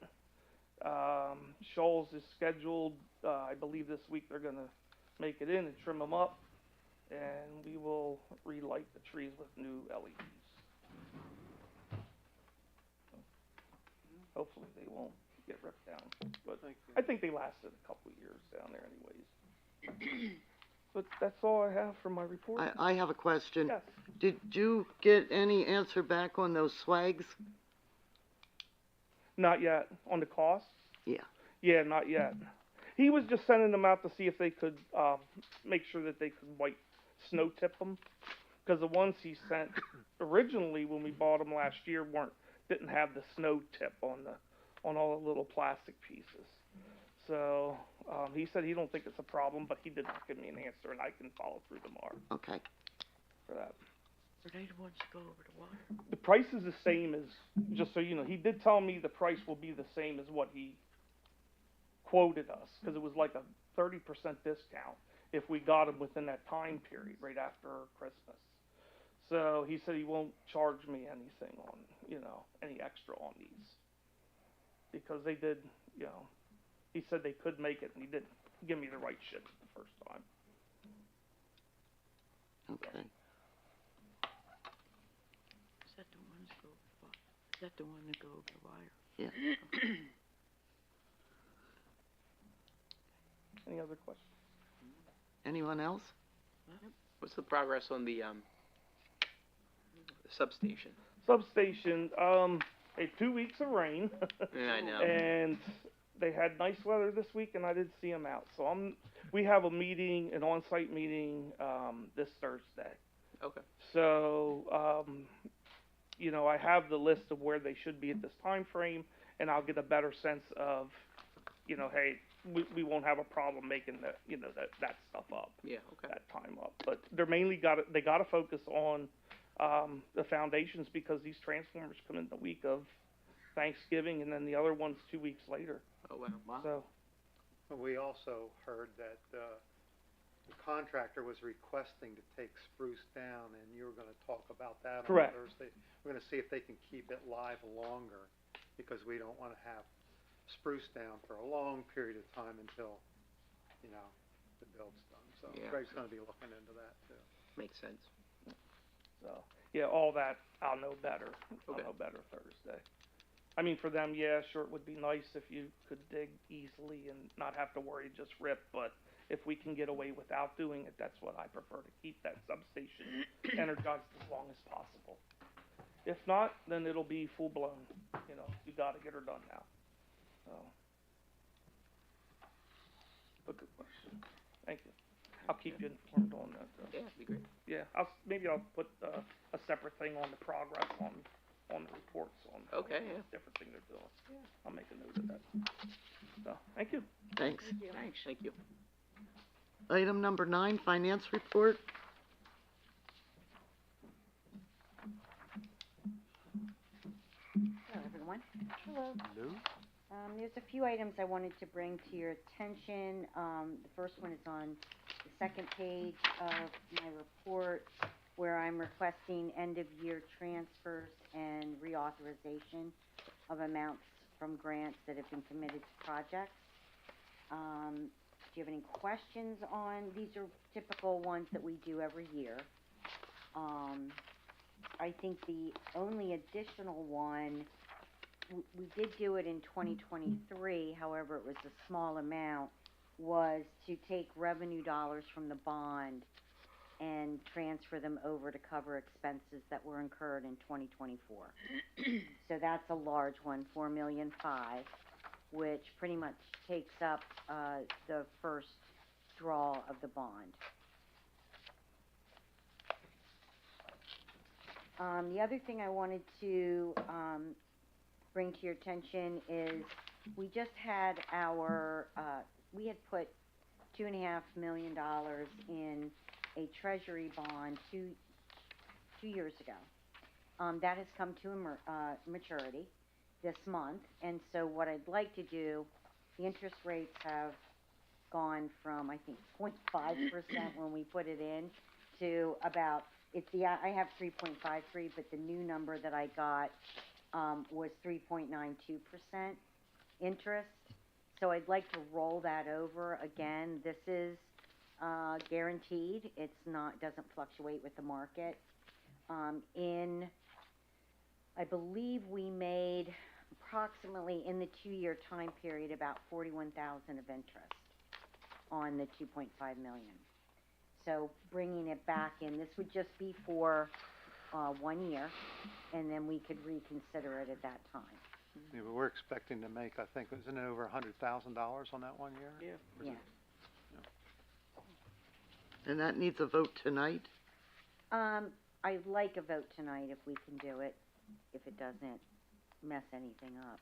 Shoals is scheduled, I believe this week they're gonna make it in and trim them up, and we will relight the trees with new LEDs. Hopefully they won't get ripped down, but I think they lasted a couple years down there anyways. But that's all I have for my report. I have a question. Yes. Did you get any answer back on those swags? Not yet. On the cost? Yeah. Yeah, not yet. He was just sending them out to see if they could make sure that they could white snow tip them, because the ones he sent originally when we bought them last year didn't have the snow tip on all the little plastic pieces. So he said he don't think it's a problem, but he did not give me an answer, and I can follow through tomorrow. Okay. For that. Are they the ones to go over the water? The price is the same as, just so you know, he did tell me the price will be the same as what he quoted us, because it was like a 30% discount if we got them within that time period, right after Christmas. So he said he won't charge me anything on, you know, any extra on these, because they did, you know, he said they could make it, and he didn't give me the right shit the first time. Okay. Is that the ones go over the wire? Is that the one that go over the wire? Yeah. Any other questions? Anyone else? What's the progress on the substation? Substation, had 2 weeks of rain. Yeah, I know. And they had nice weather this week, and I didn't see them out. So we have a meeting, an on-site meeting, this Thursday. Okay. So, you know, I have the list of where they should be at this time frame, and I'll get a better sense of, you know, hey, we won't have a problem making that, you know, that stuff up. Yeah, okay. That time up. But they're mainly they got to focus on the foundations, because these transformers come in the week of Thanksgiving, and then the other one's 2 weeks later. Oh, wow. So, We also heard that the contractor was requesting to take spruce down, and you were gonna talk about that on Correct. Thursday. We're gonna see if they can keep it live longer, because we don't wanna have spruce down for a long period of time until, you know, the build's done. So Yeah. Greg's gonna be looking into that too. Makes sense. So, yeah, all that, I'll know better. I'll Okay. know better Thursday. I mean, for them, yeah, sure, it would be nice if you could dig easily and not have to worry, just rip, but if we can get away without doing it, that's what I prefer, to keep that substation energized as long as possible. If not, then it'll be full blown, you know, you gotta get her done now, so. But good question, thank you. I'll keep you informed on that, though. Yeah, that'd be great. Yeah, maybe I'll put, a separate thing on the progress on the reports on. Okay, yeah. Different thing they're doing. Yeah. I'll make a note of that. So, thank you. Thanks. Thanks. Thank you. Item number 9, finance report. Hello, everyone. Hello. Lou? There's a few items I wanted to bring to your attention. The first one is on the second page of my report, where I'm requesting end-of-year transfers and reauthorization of amounts from grants that have been committed to projects. Do you have any questions on, these are typical ones that we do every year. I think the only additional one, we did do it in 2023, however, it was a small amount, was to take revenue dollars from the bond and transfer them over to cover expenses that were incurred in 2024. So that's a large one, $4.5 million, which pretty much takes up the first draw of the bond. The other thing I wanted to bring to your attention is we just had our, we had put $2.5 million in a treasury bond two years ago. That has come to maturity this month, and so what I'd like to do, the interest rates have gone from, I think, 0.5% when we put it in to about, I have 3.53, but the new number that I got was 3.92% interest. So I'd like to roll that over again. This is guaranteed. It's not, doesn't fluctuate with the market. I believe we made approximately in the 2-year time period about $41,000 of interest on the 2.5 million. So bringing it back in, this would just be for 1 year, and then we could reconsider it at that time. Yeah, but we're expecting to make, I think, isn't it over $100,000 on that 1 year? Yeah. Yeah. And that needs a vote tonight? I'd like a vote tonight if we can do it, if it doesn't mess anything up.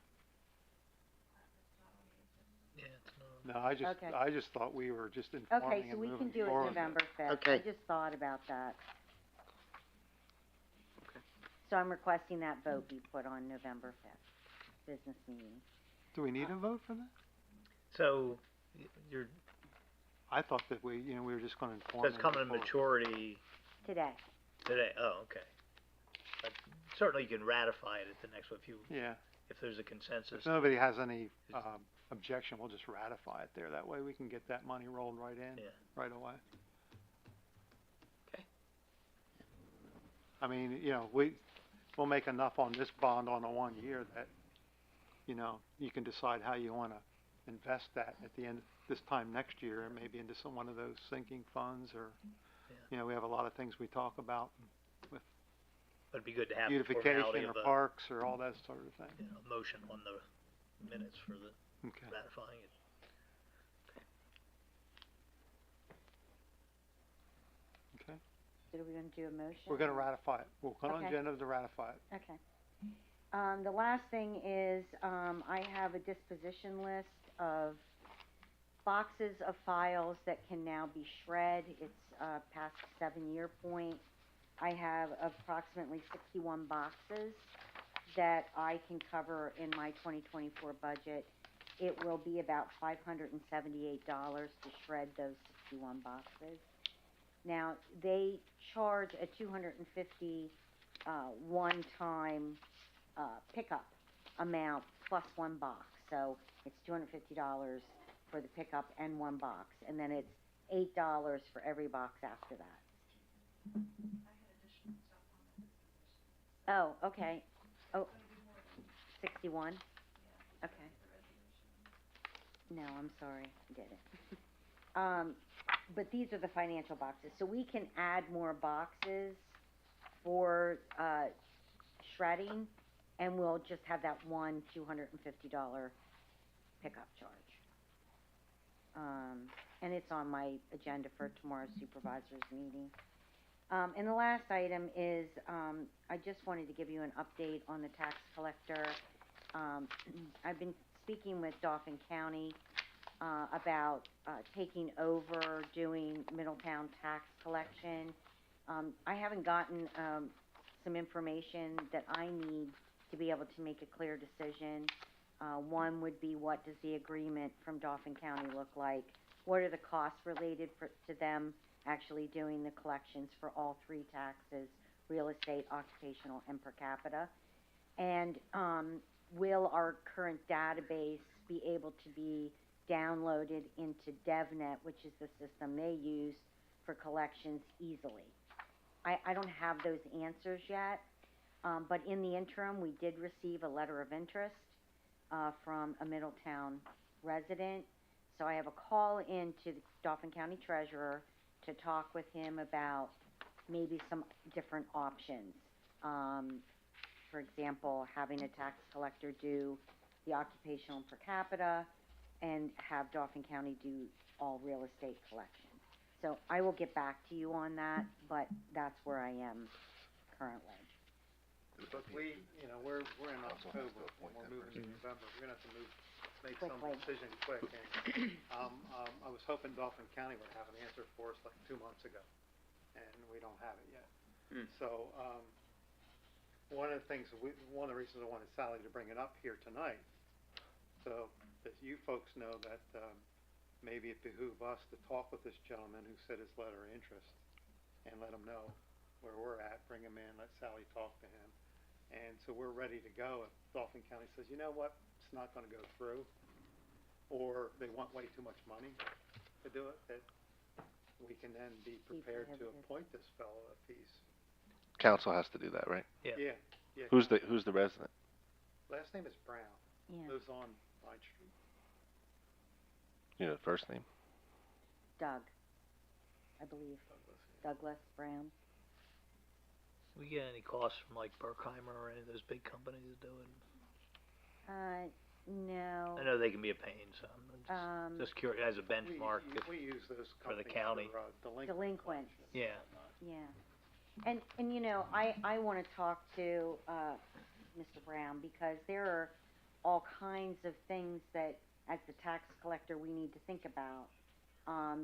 Yeah, it's No, Okay. I just thought we were just informing Okay, so and we can moving do it forward. November 5th. Okay. I just thought about that. Okay. So I'm requesting that vote be put on November 5th, business meeting. Do we need a vote for that? So, you're, I thought that we were just gonna inform. so it's and coming to move maturity Today. today, oh, okay. But certainly you can ratify it at the next one if you, forward. Yeah, if there's a consensus. if nobody has any, objection, we'll just ratify it there. That way we can get that money rolled right in, Yeah. right away. Okay. I mean, we'll make enough on this bond on the 1 year that, you can decide how you wanna invest that at the end, this time next year, and maybe into one of those sinking funds, or, we have a lot of things we talk about with But it'd be good to have the beautification formality or of a, parks or all that sort of thing. motion on the minutes for the Okay. ratifying it. Okay. So are we gonna do a motion? We're gonna ratify it. We'll put on Okay. agenda to ratify it. Okay. The last thing is, I have a disposition list of boxes of files that can now be shred. It's, past the 7-year point. I have approximately 61 boxes that I can cover in my 2024 budget it will be about $578 to shred those 61 boxes. Now, they charge a $250 one-time pickup amount plus one box. So it's $250 for the pickup and one box, and then it's $8 for every box after that. Oh, okay. Oh, 61? Okay. No, I'm sorry, I did it. But these are the financial boxes, so we can add more boxes for, shredding, and we'll just have that one $250 pickup charge. And it's on my agenda for tomorrow's supervisors meeting. And the last item is, I just wanted to give you an update on the tax collector. I've been speaking with Dauphin County, about, taking over doing Middletown tax collection. I haven't gotten, some information that I need to be able to make a clear decision. One would be, what does the agreement from Dauphin County look like? What are the costs related to them actually doing the collections for all three taxes, real estate, occupational, and per capita? And will our current database be able to be downloaded into DevNet, which is the system they use for collections, easily? I don't have those answers yet, but in the interim, we did receive a letter of interest from a Middletown resident. So I have a call in to the Dauphin County Treasurer to talk with him about maybe some different options. For example, having a tax collector do the occupational per capita and have Dauphin County do all real estate collections. So I will get back to you on that, but that's where I am currently. But we, we're in October, and we're moving to November, we're gonna have to make some Quickly. decision quick. And, I was hoping Dauphin County would have an answer for us like 2 months ago, and we don't have it yet. So, one of the reasons I wanted Sally to bring it up here tonight, so that you folks know that, maybe it behoove us to talk with this gentleman who sent his letter of interest and let him know where we're at, bring him in, let Sally talk to him. And so we're ready to go if Dauphin County says, you know what, it's not gonna go through, or they want way too much money to do it, that we can then be prepared to appoint this fellow if he's. Council has to do that, right? Yeah. Who's the resident? Last name is Brown, Yeah. lives on Vine Street. You know the first name? Doug, I believe. Douglas Brown. We get any costs from like Berkheimer or any of those big companies that do it? No. I know they can be a pain, so I'm just curious, as a benchmark, We use those for the companies county. for, Delinquents. Yeah. Yeah. And I wanna talk to, Mr. Brown, because there are all kinds of things that, as the tax collector, we need to think about.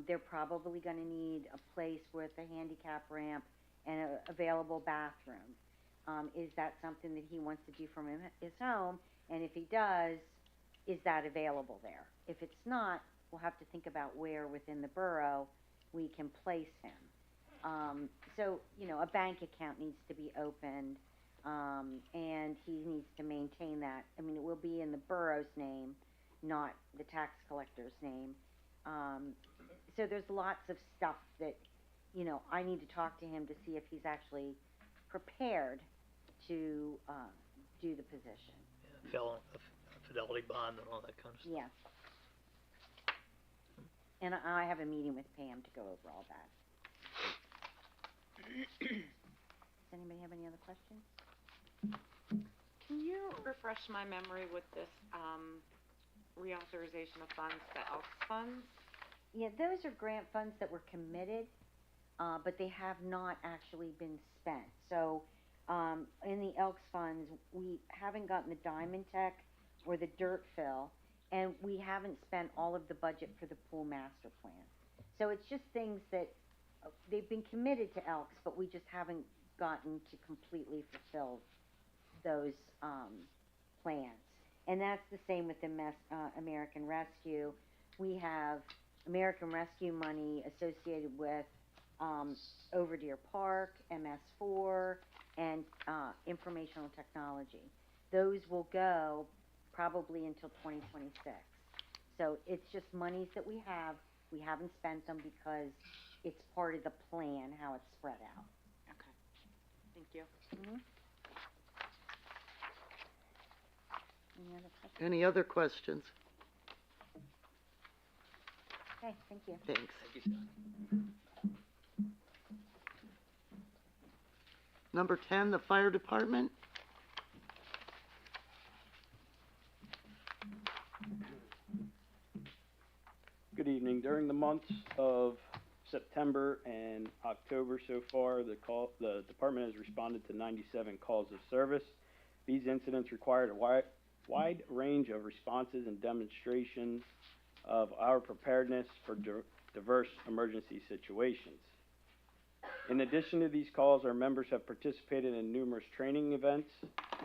They're probably gonna need a place with a handicap ramp and a available bathroom. Is that something that he wants to do from his home? And if he does, is that available there? If it's not, we'll have to think about where within the borough we can place him. So, a bank account needs to be opened, and he needs to maintain that. I mean, it will be in the borough's name, not the tax collector's name. So there's lots of stuff that, I need to talk to him to see if he's actually prepared to, do the position. Fidelity bond and all that kind of stuff. Yeah. And I have a meeting with Pam to go over all that. Does anybody have any other questions? Can you refresh my memory with this, reauthorization of funds, the Elks funds? Yeah, those are grant funds that were committed, but they have not actually been spent. So, in the Elks funds, we haven't gotten the Diamond Tech or the dirt fill, and we haven't spent all of the budget for the pool master plan. So it's just things that, they've been committed to Elks, but we just haven't gotten to completely fulfill those, plans. And that's the same with the American Rescue. We have American Rescue money associated with, Overdeer Park, MS4, and, informational technology. Those will go probably until 2026. So it's just monies that we haven't spent them because it's part of the plan, how it's spread out. Okay. Thank you. Mhm. Any other questions? Any other questions? Okay, thank you. Thanks. Number 10, the fire department. Good evening. During the months of September and October so far, the department has responded to 97 calls of service. These incidents required a wide range of responses and demonstrations of our preparedness for diverse emergency situations. In addition to these calls, our members have participated in numerous training events,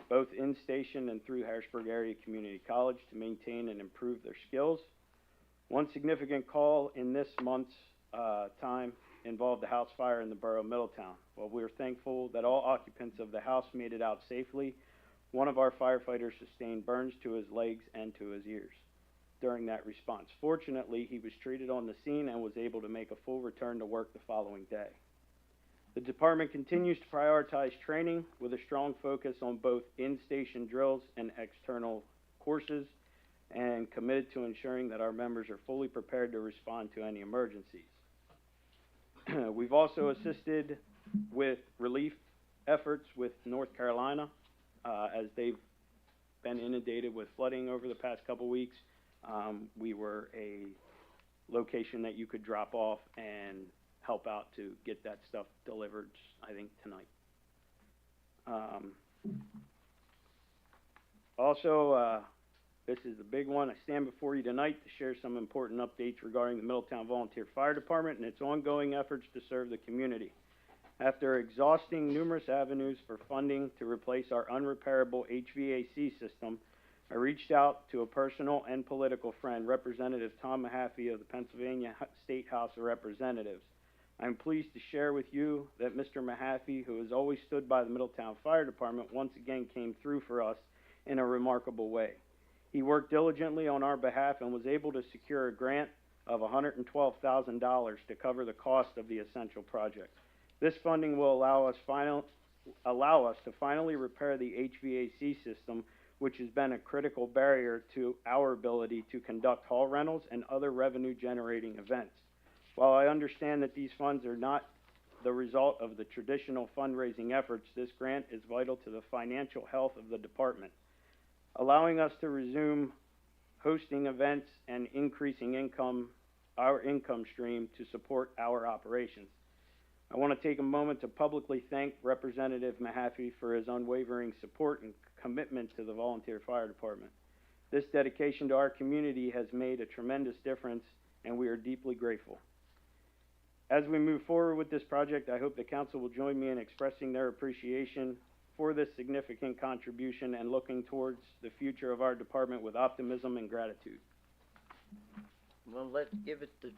both in station and through Harrisburg Area Community College, to maintain and improve their skills. One significant call in this month's time involved a house fire in the borough of Middletown. While we are thankful that all occupants of the house made it out safely, one of our firefighters sustained burns to his legs and to his ears during that response. Fortunately, he was treated on the scene and was able to make a full return to work the following day. The department continues to prioritize training with a strong focus on both in-station drills and external courses, and committed to ensuring that our members are fully prepared to respond to any emergencies. We've also assisted with relief efforts with North Carolina, as they've been inundated with flooding over the past couple weeks. We were a location that you could drop off and help out to get that stuff delivered, I think, tonight. This is the big one. I stand before you tonight to share some important updates regarding the Middletown Volunteer Fire Department and its ongoing efforts to serve the community. After exhausting numerous avenues for funding to replace our unrepairable HVAC system, I reached out to a personal and political friend, Representative Tom Mahaffey of the Pennsylvania State House of Representatives. I'm pleased to share with you that Mr. Mahaffey, who has always stood by the Middletown Fire Department, once again came through for us in a remarkable way. He worked diligently on our behalf and was able to secure a grant of $112,000 to cover the cost of the essential project. This funding will allow us to finally repair the HVAC system, which has been a critical barrier to our ability to conduct hall rentals and other revenue-generating events. While I understand that these funds are not the result of the traditional fundraising efforts, this grant is vital to the financial health of the department, allowing us to resume hosting events and increasing our income stream to support our operations. I want to take a moment to publicly thank Representative Mahaffey for his unwavering support and commitment to the Volunteer Fire Department. This dedication to our community has made a tremendous difference, and we are deeply grateful. As we move forward with this project, I hope the council will join me in expressing their appreciation for this significant contribution and looking towards the future of our department with optimism and gratitude. Well, let's give it to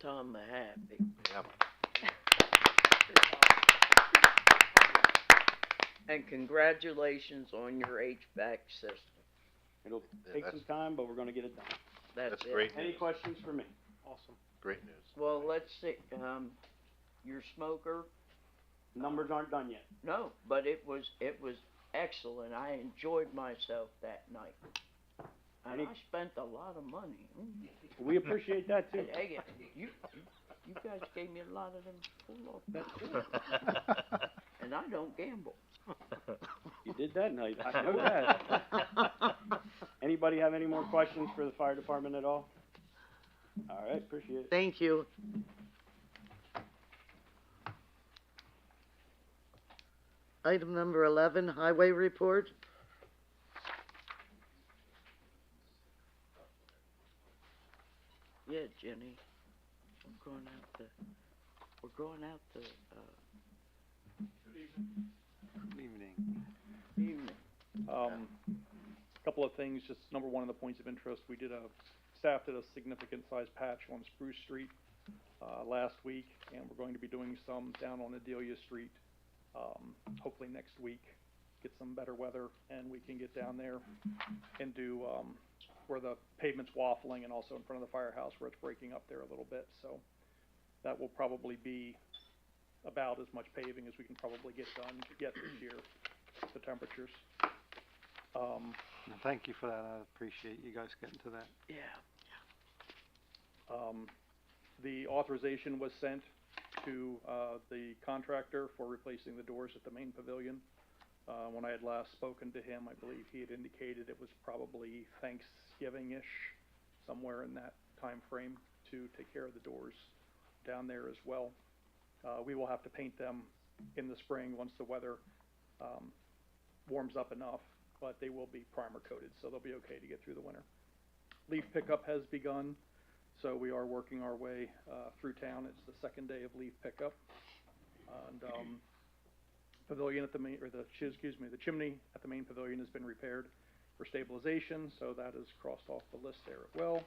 Tom Mahaffey. Yep. And congratulations on your HVAC system. It'll take some time, but we're going to get it done. That's it. great Any news. questions for me? Awesome. Great news. Well, let's see, your smoker, Numbers aren't done yet. no, but it was excellent. I enjoyed myself that night. And I spent a lot of money. We appreciate that too. Hey, you guys gave me a lot of them pull-off. And I don't gamble. You did that night. I know that. Anybody have any more questions for the fire department at all? All right, appreciate it. Thank you. Item number 11, highway report. Yeah, Jenny, we're going out to, Good evening. evening. Couple of things, just number one on the points of interest, staff did a significant size patch on Spruce Street, last week, and we're going to be doing some down on Adelia Street, hopefully next week. Get some better weather, and we can get down there and do, where the pavement's waffling, and also in front of the firehouse where it's breaking up there a little bit, so that will probably be about as much paving as we can probably get done yet this year, with the temperatures. Thank you for that. I appreciate you guys getting to that. Yeah. The authorization was sent to, the contractor for replacing the doors at the main pavilion. When I had last spoken to him, I believe he had indicated it was probably Thanksgiving-ish, somewhere in that time frame, to take care of the doors down there as well. We will have to paint them in the spring once the weather, warms up enough, but they will be primer coated, so they'll be okay to get through the winter. Leaf pickup has begun, so we are working our way through town. It's the second day of leaf pickup, and pavilion at the main, or the chimney at the main pavilion has been repaired for stabilization, so that is crossed off the list there as well.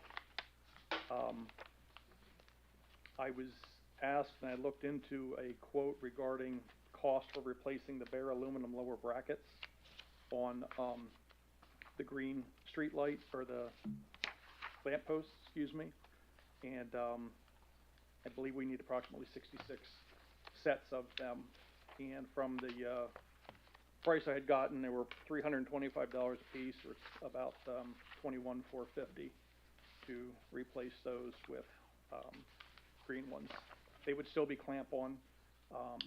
I was asked, and I looked into a quote regarding cost for replacing the bare aluminum lower brackets on the green street light, or the lamp posts, and I believe we need approximately 66 sets of them, and from the price I had gotten, they were $325 a piece, or it's about $21,450 to replace those with green ones. They would still be clamp-on.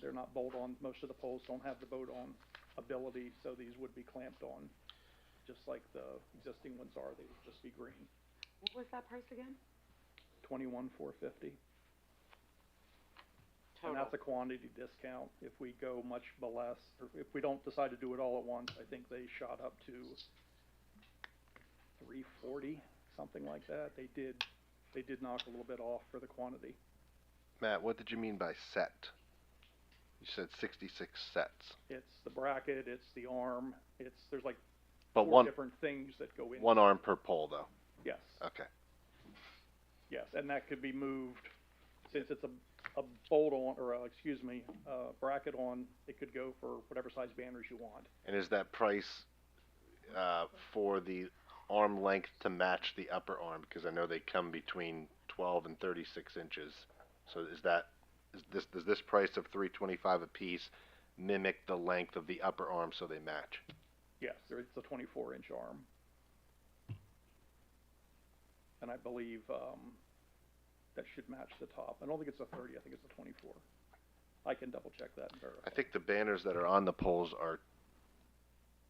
They're not bolt-on. Most of the poles don't have the bolt-on ability, so these would be clamped on, just like the existing ones are. They would just be green. What was that price again? $21,450. And Total. that's a quantity discount. If we go much less, or if we don't decide to do it all at once, I think they shot up to $340, something like that. They did knock a little bit off for the quantity. Matt, what did you mean by set? You said 66 sets. It's the bracket, it's the arm, there's like But four one different things that go in. one arm per pole, though. Yes, Okay. yes, and that could be moved, since it's a bolt on, or bracket on, it could go for whatever size banners you want. And is that price for the arm length to match the upper arm? Because I know they come between 12 and 36 inches. So does this price of $325 a piece mimic the length of the upper arm so they match? Yes, it's a 24-inch arm. And I believe that should match the top. I don't think it's a 30, I think it's a 24. I can double check that and verify. I think the banners that are on the poles are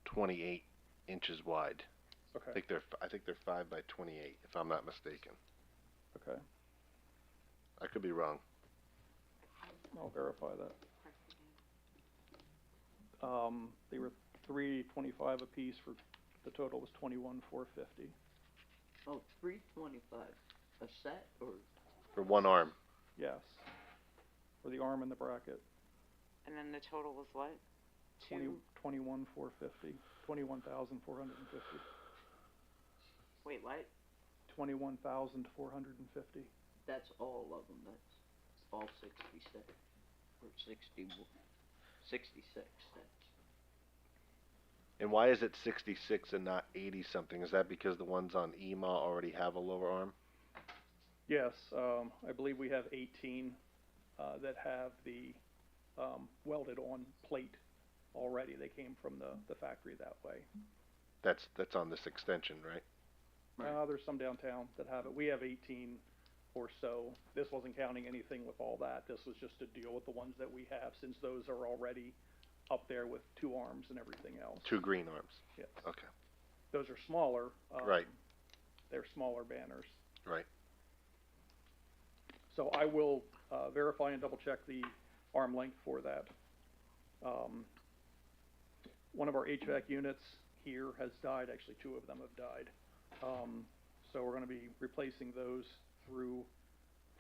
28 inches wide. Okay. I think they're 5 by 28, if I'm not mistaken. Okay, I could be wrong. I'll verify that. They were $325 a piece, for the total was $21,450. Oh, $325 a set, or? For one arm. Yes, for the arm and the bracket. And then the total was what? $21,450. Wait, what? $21,450. That's all of them, that's all 66, or 66 sets. And why is it 66 and not 80 something? Is that because the ones on EMA already have a lower arm? Yes, I believe we have 18 that have the welded on plate already. They came from the factory that way. That's on this extension, right? There's some downtown that have it. We have 18 or so. This wasn't counting anything with all that. This was just to deal with the ones that we have, since those are already up there with 2 arms and everything else. 2 green arms. Yes. Okay. Those are smaller. Right. They're smaller banners. Right. So I will verify and double check the arm length for that. One of our HVAC units here has died. Actually, 2 of them have died. So we're going to be replacing those through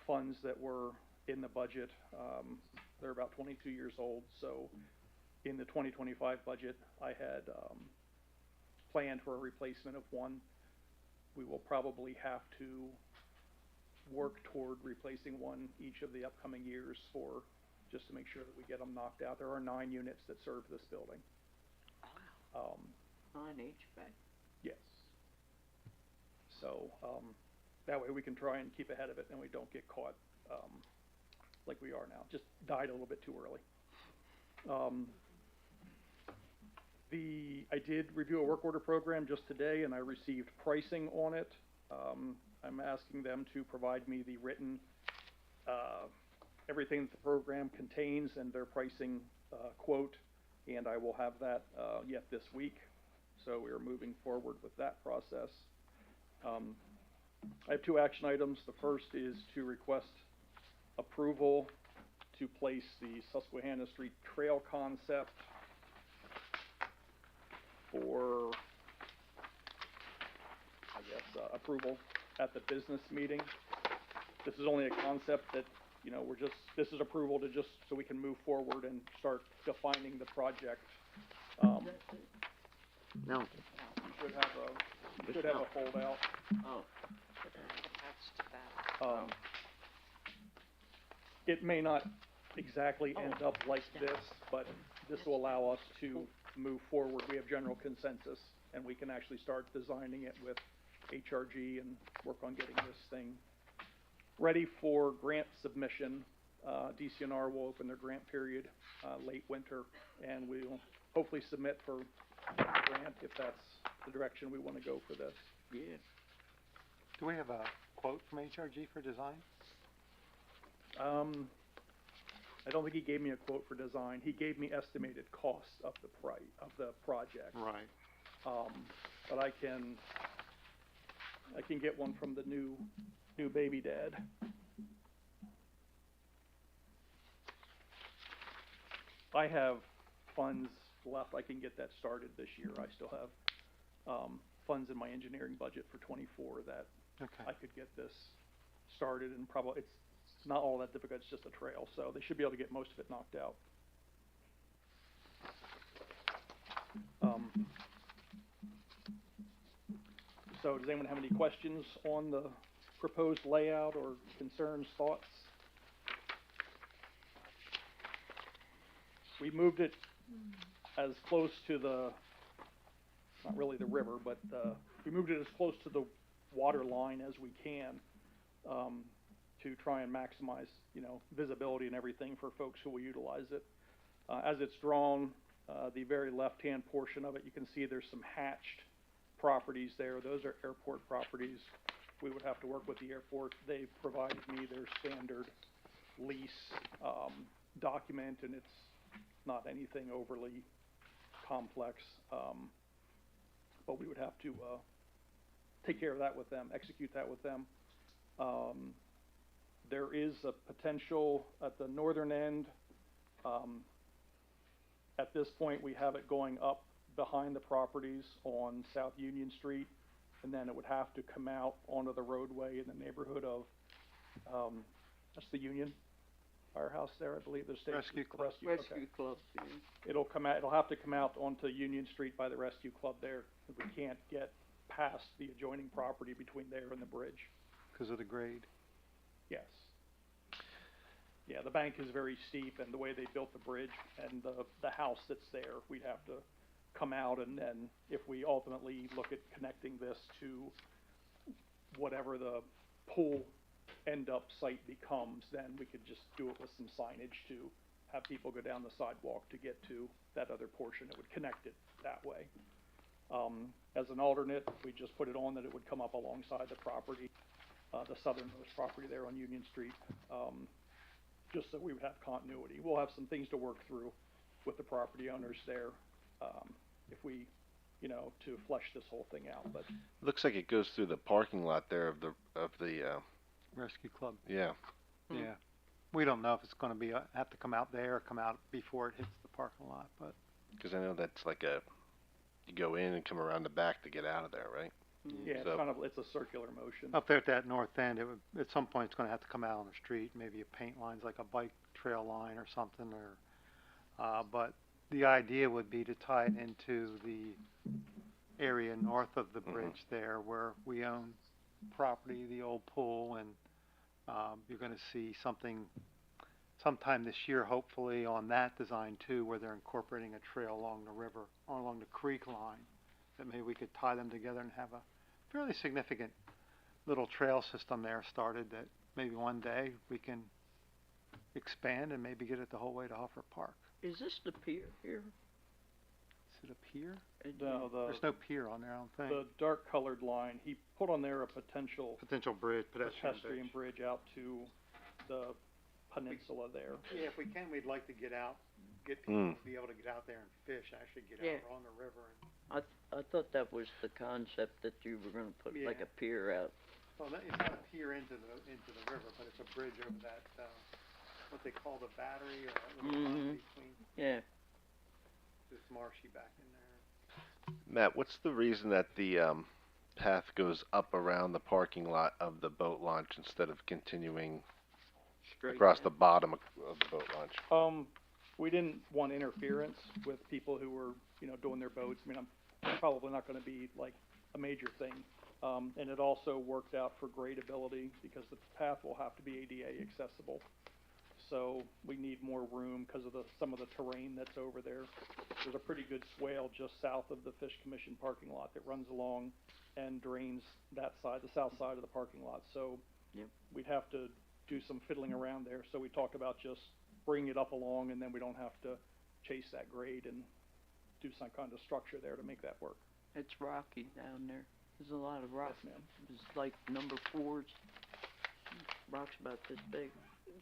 funds that were in the budget. They're about 22 years old, so in the 2025 budget, I had planned for a replacement of one. We will probably have to work toward replacing one each of the upcoming years just to make sure that we get them knocked out. There are 9 units that serve this building. On HVAC. Yes. So, that way we can try and keep ahead of it and we don't get caught, like we are now. Just died a little bit too early. I did review a work order program just today and I received pricing on it. I'm asking them to provide me the written, everything that the program contains and their pricing, quote, and I will have that, yet this week. So we are moving forward with that process. I have 2 action items. The first is to request approval to place the Susquehanna Street Trail concept for, I guess, approval at the business meeting. This is only a concept that, you know, this is approval to just, so we can move forward and start defining the project. No. You should have a foldout. Oh. Attached to that. It may not exactly end up like this, but this will allow us to move forward. We have general consensus, and we can actually start designing it with HRG and work on getting this thing ready for grant submission. DCNR will open their grant period late winter, and we'll hopefully submit for a grant if that's the direction we want to go for this. Yeah. Do we have a quote from HRG for design? I don't think he gave me a quote for design. He gave me estimated costs of the project. Right. But I can get one from the new baby dad. I have funds left. I can get that started this year. I still have funds in my engineering budget for 24 that I could get this started, and probably it's not all that difficult. It's just a trail, so they should be able to get most of it knocked out. So does anyone have any questions on the proposed layout or concerns, thoughts? We moved it as close to not really the river, but we moved it as close to the water line as we can, to try and maximize, visibility and everything for folks who will utilize it. As it's drawn, the very left-hand portion of it, you can see there's some hatched properties there. Those are airport properties. We would have to work with the airport. They've provided me their standard lease document, and it's not anything overly complex, but we would have to take care of that with them, execute that with them. There is a potential at the northern end. At this point, we have it going up behind the properties on South Union Street, and then it would have to come out onto the roadway in the neighborhood of, that's the Union Firehouse there, I believe, the state. Rescue Club. Rescue Club. Yeah. It'll have to come out onto Union Street by the Rescue Club there. We can't get past the adjoining property between there and the bridge. Because of the grade? Yes. Yeah, the bank is very steep, and the way they built the bridge and the house that's there, we'd have to come out, and then if we ultimately look at connecting this to whatever the pool end-up site becomes, then we could just do it with some signage to have people go down the sidewalk to get to that other portion. It would connect it that way. As an alternate, we just put it on that it would come up alongside the property, the southernmost property there on Union Street, just so we would have continuity. We'll have some things to work through with the property owners there, if we, to flesh this whole thing out. But Looks like it goes through the parking lot there of the Rescue Club. yeah. Yeah. We don't know if it's gonna be, have to come out there or come out before it hits the parking lot, but. Because I know that's like you go in and come around the back to get out of there, right? yeah, So- it's a circular motion. Up there at that north end, it would, at some point, it's gonna have to come out on the street, maybe a paint line's like a bike trail line or something, or, but the idea would be to tie it into the area north of the Mhm. bridge there where we own property, the old pool, and, you're gonna see something sometime this year, hopefully, on that design too, where they're incorporating a trail along the river, or along the creek line, that maybe we could tie them together and have a fairly significant little trail system there started that maybe one day we can expand and maybe get it the whole way to Hoffer Park. Is this the pier here? Is it a pier? No, There's no pier on there, I don't think. the dark colored line, he put on there a potential Potential bridge, pedestrian bridge out to the peninsula there. Yeah, if we can, we'd like to get out, get people to be able to get out there and fish, actually get Yeah. out on the river. I thought that was the concept that you were gonna put like Yeah. a pier out. Well, it's not a pier into the river, but it's a bridge over that, what they call the battery, or that little line between, Yeah. this marshy back in there. Matt, what's the reason that the path goes up around the parking lot of the boat launch instead of continuing Straight across down. the bottom of the boat launch? We didn't want interference with people who were, doing their boats. I mean, it's probably not gonna be like a major thing. And it also worked out for gradability because the path will have to be ADA accessible. So we need more room because of some of the terrain that's over there. There's a pretty good swale just south of the Fish Commission parking lot that runs along and drains that side, the south side of the parking lot. So Yep. we'd have to do some fiddling around there. So we talked about just bringing it up along and then we don't have to chase that grade and do some kind of structure there to make that work. It's rocky down there. There's a lot of rock. Yes, ma'am. It's like number 4s. Rocks about this big.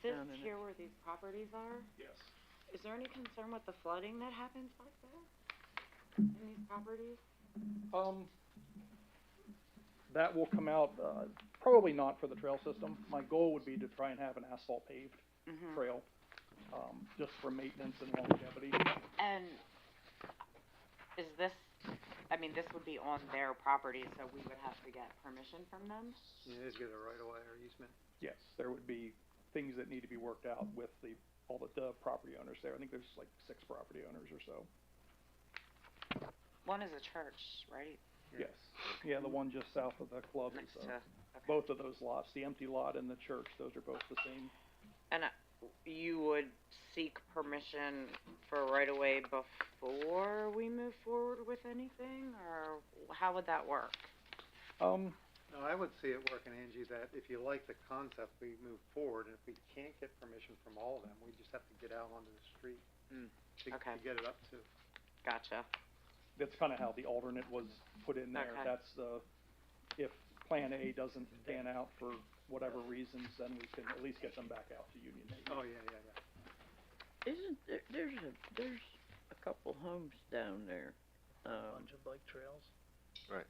This Down in it. here where these properties are, Yes. is there any concern with the flooding that happens back there? In these properties? That will come out, probably not for the trail system. My goal would be to try and have an asphalt paved Mhm. trail, just for maintenance and longevity. And is this, I mean, this would be on their property, so we would have to get permission from them? You just get a right away or easement. Yes, there would be things that need to be worked out with all the property owners there. I think there's like 6 property owners or so. One is a church, right? Yes. Yeah, the one just south of the club Next is, to, okay. both of those lots, the empty lot and the church, those are both the same. And you would seek permission for right away before we move forward with anything, or how would that work? No, I would see it working, Angie, that if you like the concept, we move forward, and if we can't get permission from all of them, we just have to get out onto the street Okay. to get it up to. Gotcha. That's kinda how the alternate was put in there. Okay. That's if Plan A doesn't pan out for whatever reasons, then we can at least get them back out to Union Navy. Oh, yeah. Isn't there, there's a couple homes down there. Bunch of bike trails. Right.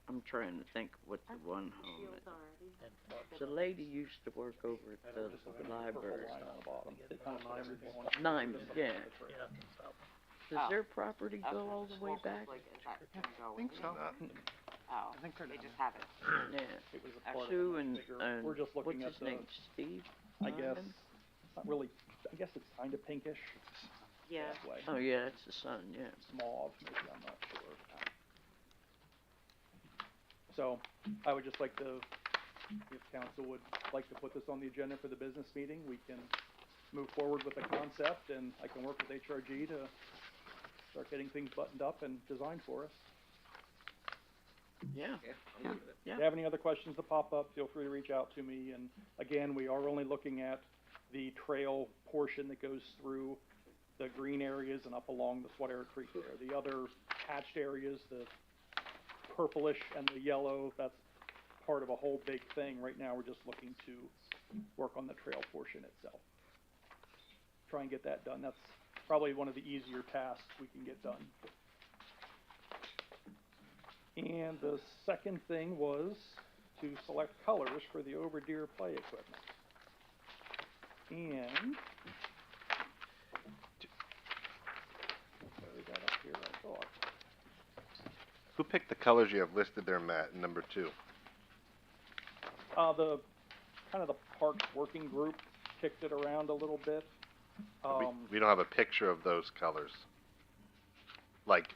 I'm trying to think what the one home is. And parks. The lady used to work over at the library. Line on the bottom. They kinda put everything on. Nyman, yeah. Yeah, stop. Does their property go all the way back? Like, is that gonna go I think away? so. Oh, I think they're they done. just have it. Yeah. It was a part of Sue a and, much bigger, we're just looking what's at his the, name, Steve? I guess, Nyman? it's not really, I guess it's kinda pinkish Yeah. that way. Oh, yeah, that's the son, yeah. It's mauve, maybe, I'm not sure. So, I would just like to, if council would like to put this on the agenda for the business meeting, we can move forward with the concept, and I can work with HRG to start getting things buttoned up and designed for us. Yeah. If you have any other questions that pop up, feel free to reach out to me, and again, we are only looking at the trail portion that goes through the green areas and up along the Sweater Creek there. The other hatched areas, the purplish and the yellow, that's part of a whole big thing. Right now, we're just looking to work on the trail portion itself. Try and get that done. That's probably one of the easier tasks we can get done. And the second thing was to select colors for the Overdeer play equipment. And we got up here, I thought. Who picked the colors you have listed there, Matt, in number 2? The kind of the parks working group kicked it around a little bit. We don't have a picture of those colors. like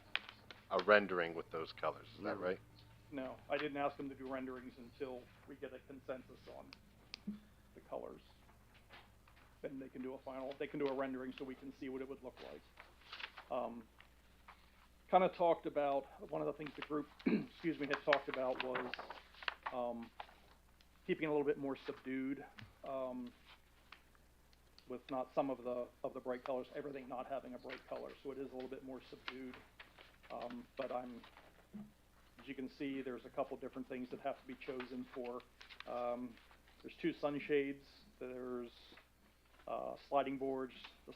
a rendering with those colors, is that right? No, I didn't ask them to do renderings until we get a consensus on the colors. Then they can do a rendering so we can see what it would look like. Kind of talked about, one of the things the group, excuse me, had talked about was, keeping it a little bit more subdued, with not some of the bright colors, everything not having a bright color, so it is a little bit more subdued. But as you can see, there's a couple different things that have to be chosen for. There's 2 sunshades, there's sliding boards. The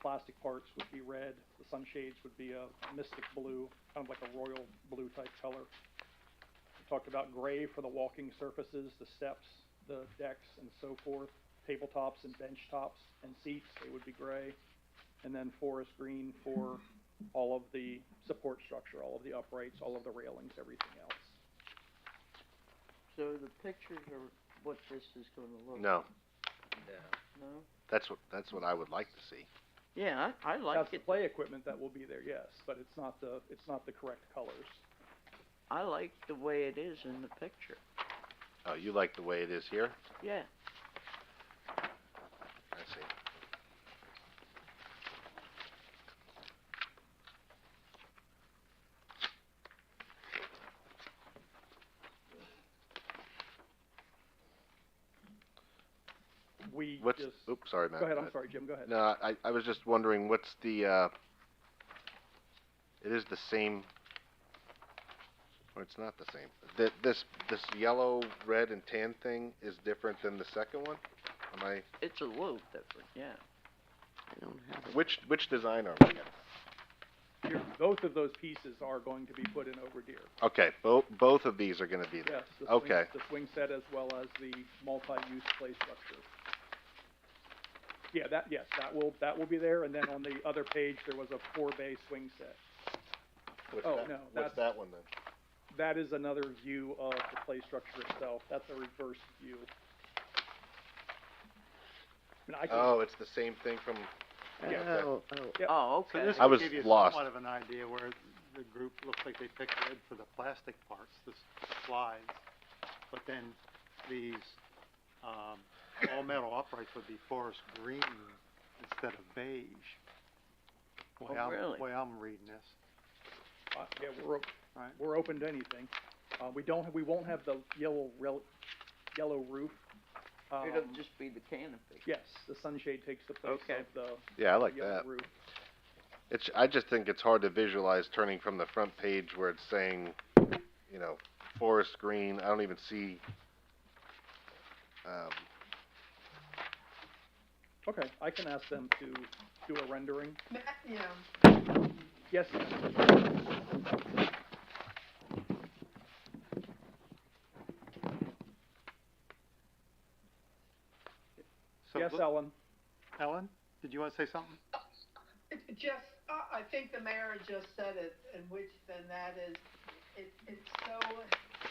plastic parts would be red, the sunshades would be a mystic blue, kind of like a royal blue type color. We talked about gray for the walking surfaces, the steps, the decks, and so forth. Tabletops and bench tops and seats, they would be gray. And then forest green for all of the support structure, all of the uprights, all of the railings, everything else. So the pictures are what this is gonna look No, like? No? that's what I would like to see. Yeah, I like That's the it. play equipment that will be there, yes, but it's not the correct colors. I like the way it is in the picture. Oh, you like the way it is here? Yeah. I see. We What's, just, oops, sorry, Matt. go ahead, I'm sorry, Jim, go ahead. No, I was just wondering, what's the, it is the same, or it's not the same. This yellow, red, and tan thing is different than the second one? Am I, It's a little different, yeah. I don't have it. which design are we in? Both of those pieces are going to be put in over deer. Okay, both of these are gonna be there. Yes, the Okay. swing set as well as the multi-use play structure. Yeah, that will be there, and then on the other page, there was a 4-bay swing set. What's Oh, that? no, What's that one then? That is another view of the play structure itself. That's a reverse view. I mean, I can, Oh, it's the same thing from, Yeah. Yep. Oh, So okay. this I would was give you lost. somewhat of an idea where the group looks like they picked red for the plastic parts, the slides. But then these, all metal uprights would be forest green instead of beige. Oh, really? Way I'm reading this. yeah, Right. we're open to anything. We won't have the yellow roof. It'll just be the canopy. Yes, the sunshade takes the place Okay. of the yeah, I like yellow that. roof. I just think it's hard to visualize turning from the front page where it's saying, you know, forest green. I don't even see. Okay, I can ask them to do a rendering. Yeah. Yes, So yes, look- Ellen. Ellen, did you want to say something? I think the mayor just said it, and that is, it's so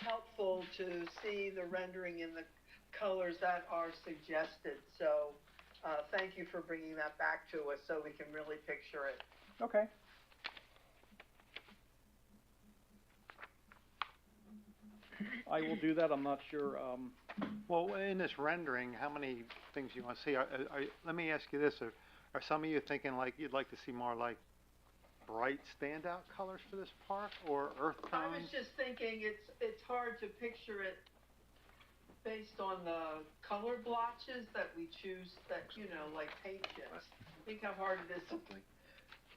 helpful to see the rendering in the colors that are suggested, so, thank you for bringing that back to us so we can really picture it. Okay. I will do that. I'm not sure, Well, in this rendering, how many things you want to see? Let me ask you this, are some of you thinking like you'd like to see more like bright standout colors for this park or earth I tones? was just thinking, it's hard to picture it based on the color blotches that we choose, that, like paint chips. Think how hard it is to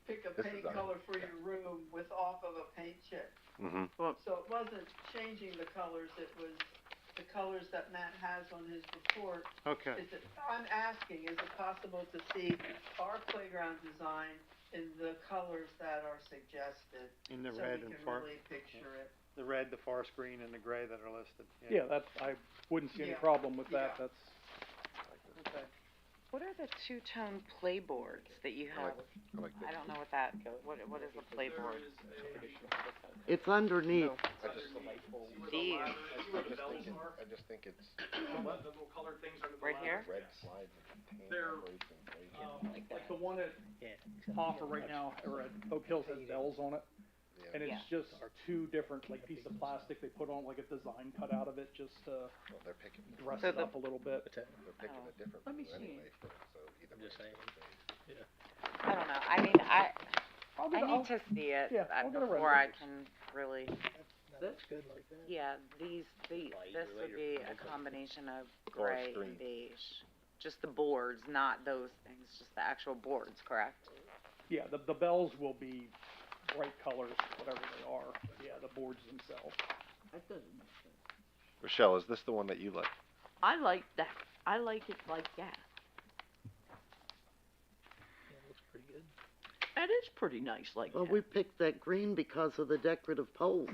pick a This paint is our- color for your room off of a paint chip. Mm-hmm. So it wasn't changing the colors, it was the colors that Matt has on his report. Okay. I'm asking, is it possible to see our playground design in the colors that are suggested? In the So red we and can far, really picture it. the red, the forest green, and the gray that are listed. yeah, I wouldn't see any Yeah. problem with that. Yeah. That's, okay. What are the two-tone play boards that you I have? like I don't know what that, what is a play board? It's underneath. I just These, I just think it's right here? red slides and tan They're, numbers and gray. like the one at Hoffer right now, or at Oak Hills has bells on it. Yeah. And it's just two different, like, pieces of plastic, they put on like a design cut out of it, just to Well, they're picking, dress So it the- up a little bit. they're picking Oh. a different Let me blue see. anyway, so either I'm just way, saying. I don't know, I mean, I I'll need to see it yeah, I'll get a before I rendering. can really, That's good like that. yeah, this would be a combination of gray and beige. Just the boards, not those things, just the actual boards, correct? Yeah, the bells will be bright colors, whatever they are, but yeah, the boards themselves. That doesn't make sense. Rochelle, is this the one that you like? I like that. I like it like that. Yeah, it looks pretty good. That is pretty nice like Well, that. we picked that green because of the decorative poles.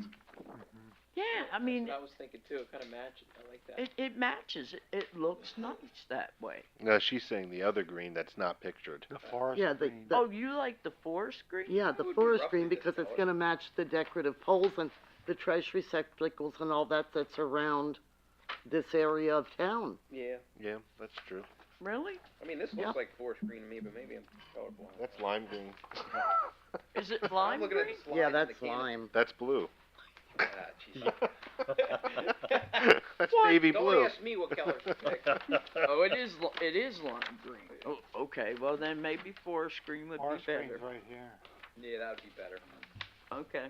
Yeah, I mean, I was thinking too, it kinda matches, I like that. it matches. It looks nice that way. No, she's saying the other green that's not pictured. The forest Yeah, the, green. the, Oh, you like the forest green? yeah, the forest green because it's gonna match the decorative poles and the trash receptacles and all that that's around this area of town. Yeah, Yeah, that's true. Really? I mean, this Yeah. looks like forest green to me, but maybe I'm colorblind. That's lime green. Is it I'm lime looking at green? the slide Yeah, in the that's can. lime. That's blue. Ah, jeez. That's What? navy Don't blue. ask me what color to pick. Oh, it is lime green. Oh, okay. Well, then maybe forest green would Forest be green's better. right here. Yeah, that would be better. Okay.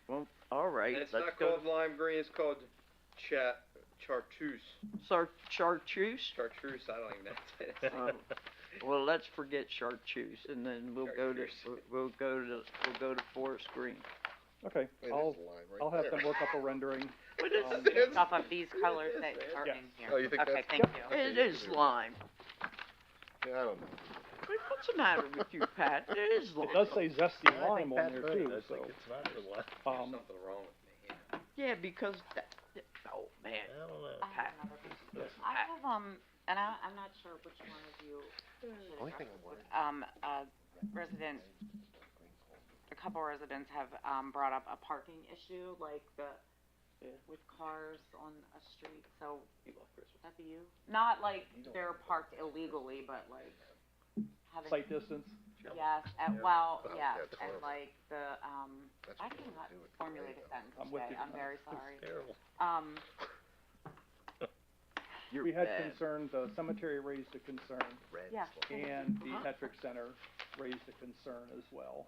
Well, all right. And it's let's not go. called lime green, it's called chartreuse. Chartreuse. Chartreuse, I don't even know how to say Oh, well, let's forget chartreuse, and then we'll go to forest green. Okay, It is I'll lime right I'll have there. them work up a rendering. What is Um, it? Off of these colors that are Yes. in here. Oh, you think Okay, that's- thank you. It is lime. Yeah, I don't know. What's the matter with you, Pat? It is lime. It does say zesty lime on there too, I so, think it's not for lime. Um, There's something wrong with me. yeah, because oh man. I don't know. I have another question. I have, and I'm not sure which one of you Only thing I'm worried resident, a couple residents have, brought up a parking issue, like with cars on a street, so, would that be you? Not like they're parked illegally, but like having. sight distance. Yes, and, Oh, yes, yeah, and totally. like the, That's I what we cannot do with formulate Grey, a sentence I'm with today, you. I'm very sorry. Terrible. You're We had bad. concern, the cemetery raised a concern, Red Yeah. slide. and the Uh-huh. Hetrick Center raised a concern as well.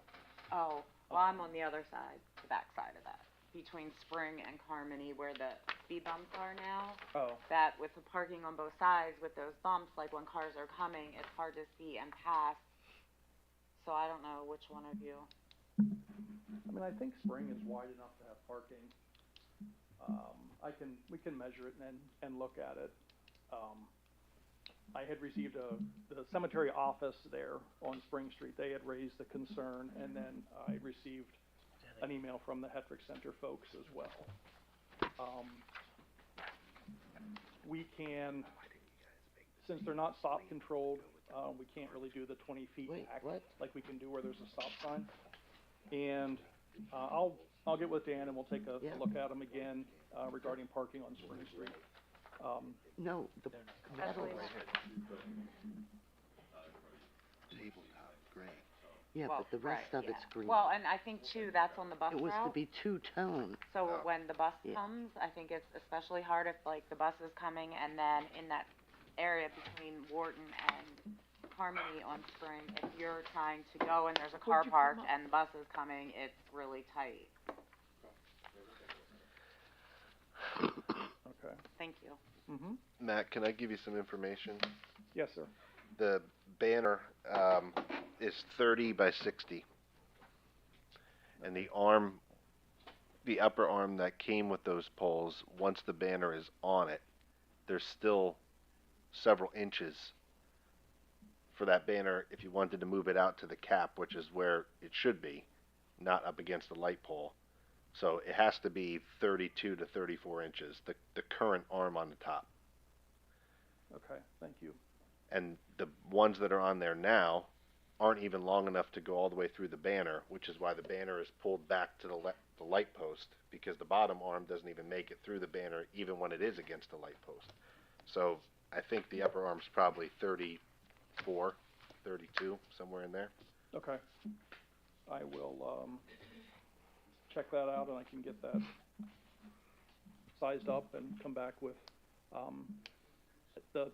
Oh, well, I'm on the other side, the back side of that, between Spring and Carmody where the speed bumps are now. Oh, That with the parking on both sides, with those bumps, like when cars are coming, it's hard to see and pass. So I don't know which one of you. I mean, I think Spring is wide enough to have parking. We can measure it and look at it. I had received the cemetery office there on Spring Street, they had raised the concern, and then I received an email from the Hetrick Center folks as well. We can, since they're not stop controlled, we can't really do the 20 feet Wait, back, what? like we can do where there's a stop sign. And, I'll get with Dan and we'll take a Yeah. look at them again, regarding parking on Spring Street. No, the metal, Tabletop, gray. yeah, Well, but the rest right, of yeah. it's green. Well, and I think too, that's on the bus It was to route. be two-tone. So Oh. when the bus Yeah. comes, I think it's especially hard if like the bus is coming and then in that area between Wharton and Harmony on Spring, if you're trying to go and there's a car Would you come parked up? and the bus is coming, it's really tight. Okay. Thank you. Mm-hmm. Matt, can I give you some information? Yes, sir. The banner, is 30 by 60. And the arm, the upper arm that came with those poles, once the banner is on it, there's still several inches for that banner if you wanted to move it out to the cap, which is where it should be, not up against the light pole. So it has to be 32 to 34 inches, the current arm on the top. Okay, thank you. And the ones that are on there now aren't even long enough to go all the way through the banner, which is why the banner is pulled back to the light post, because the bottom arm doesn't even make it through the banner, even when it is against the light post. So I think the upper arm's probably 34, 32, somewhere in there. Okay. I will, check that out and I can get that sized up and come back with, the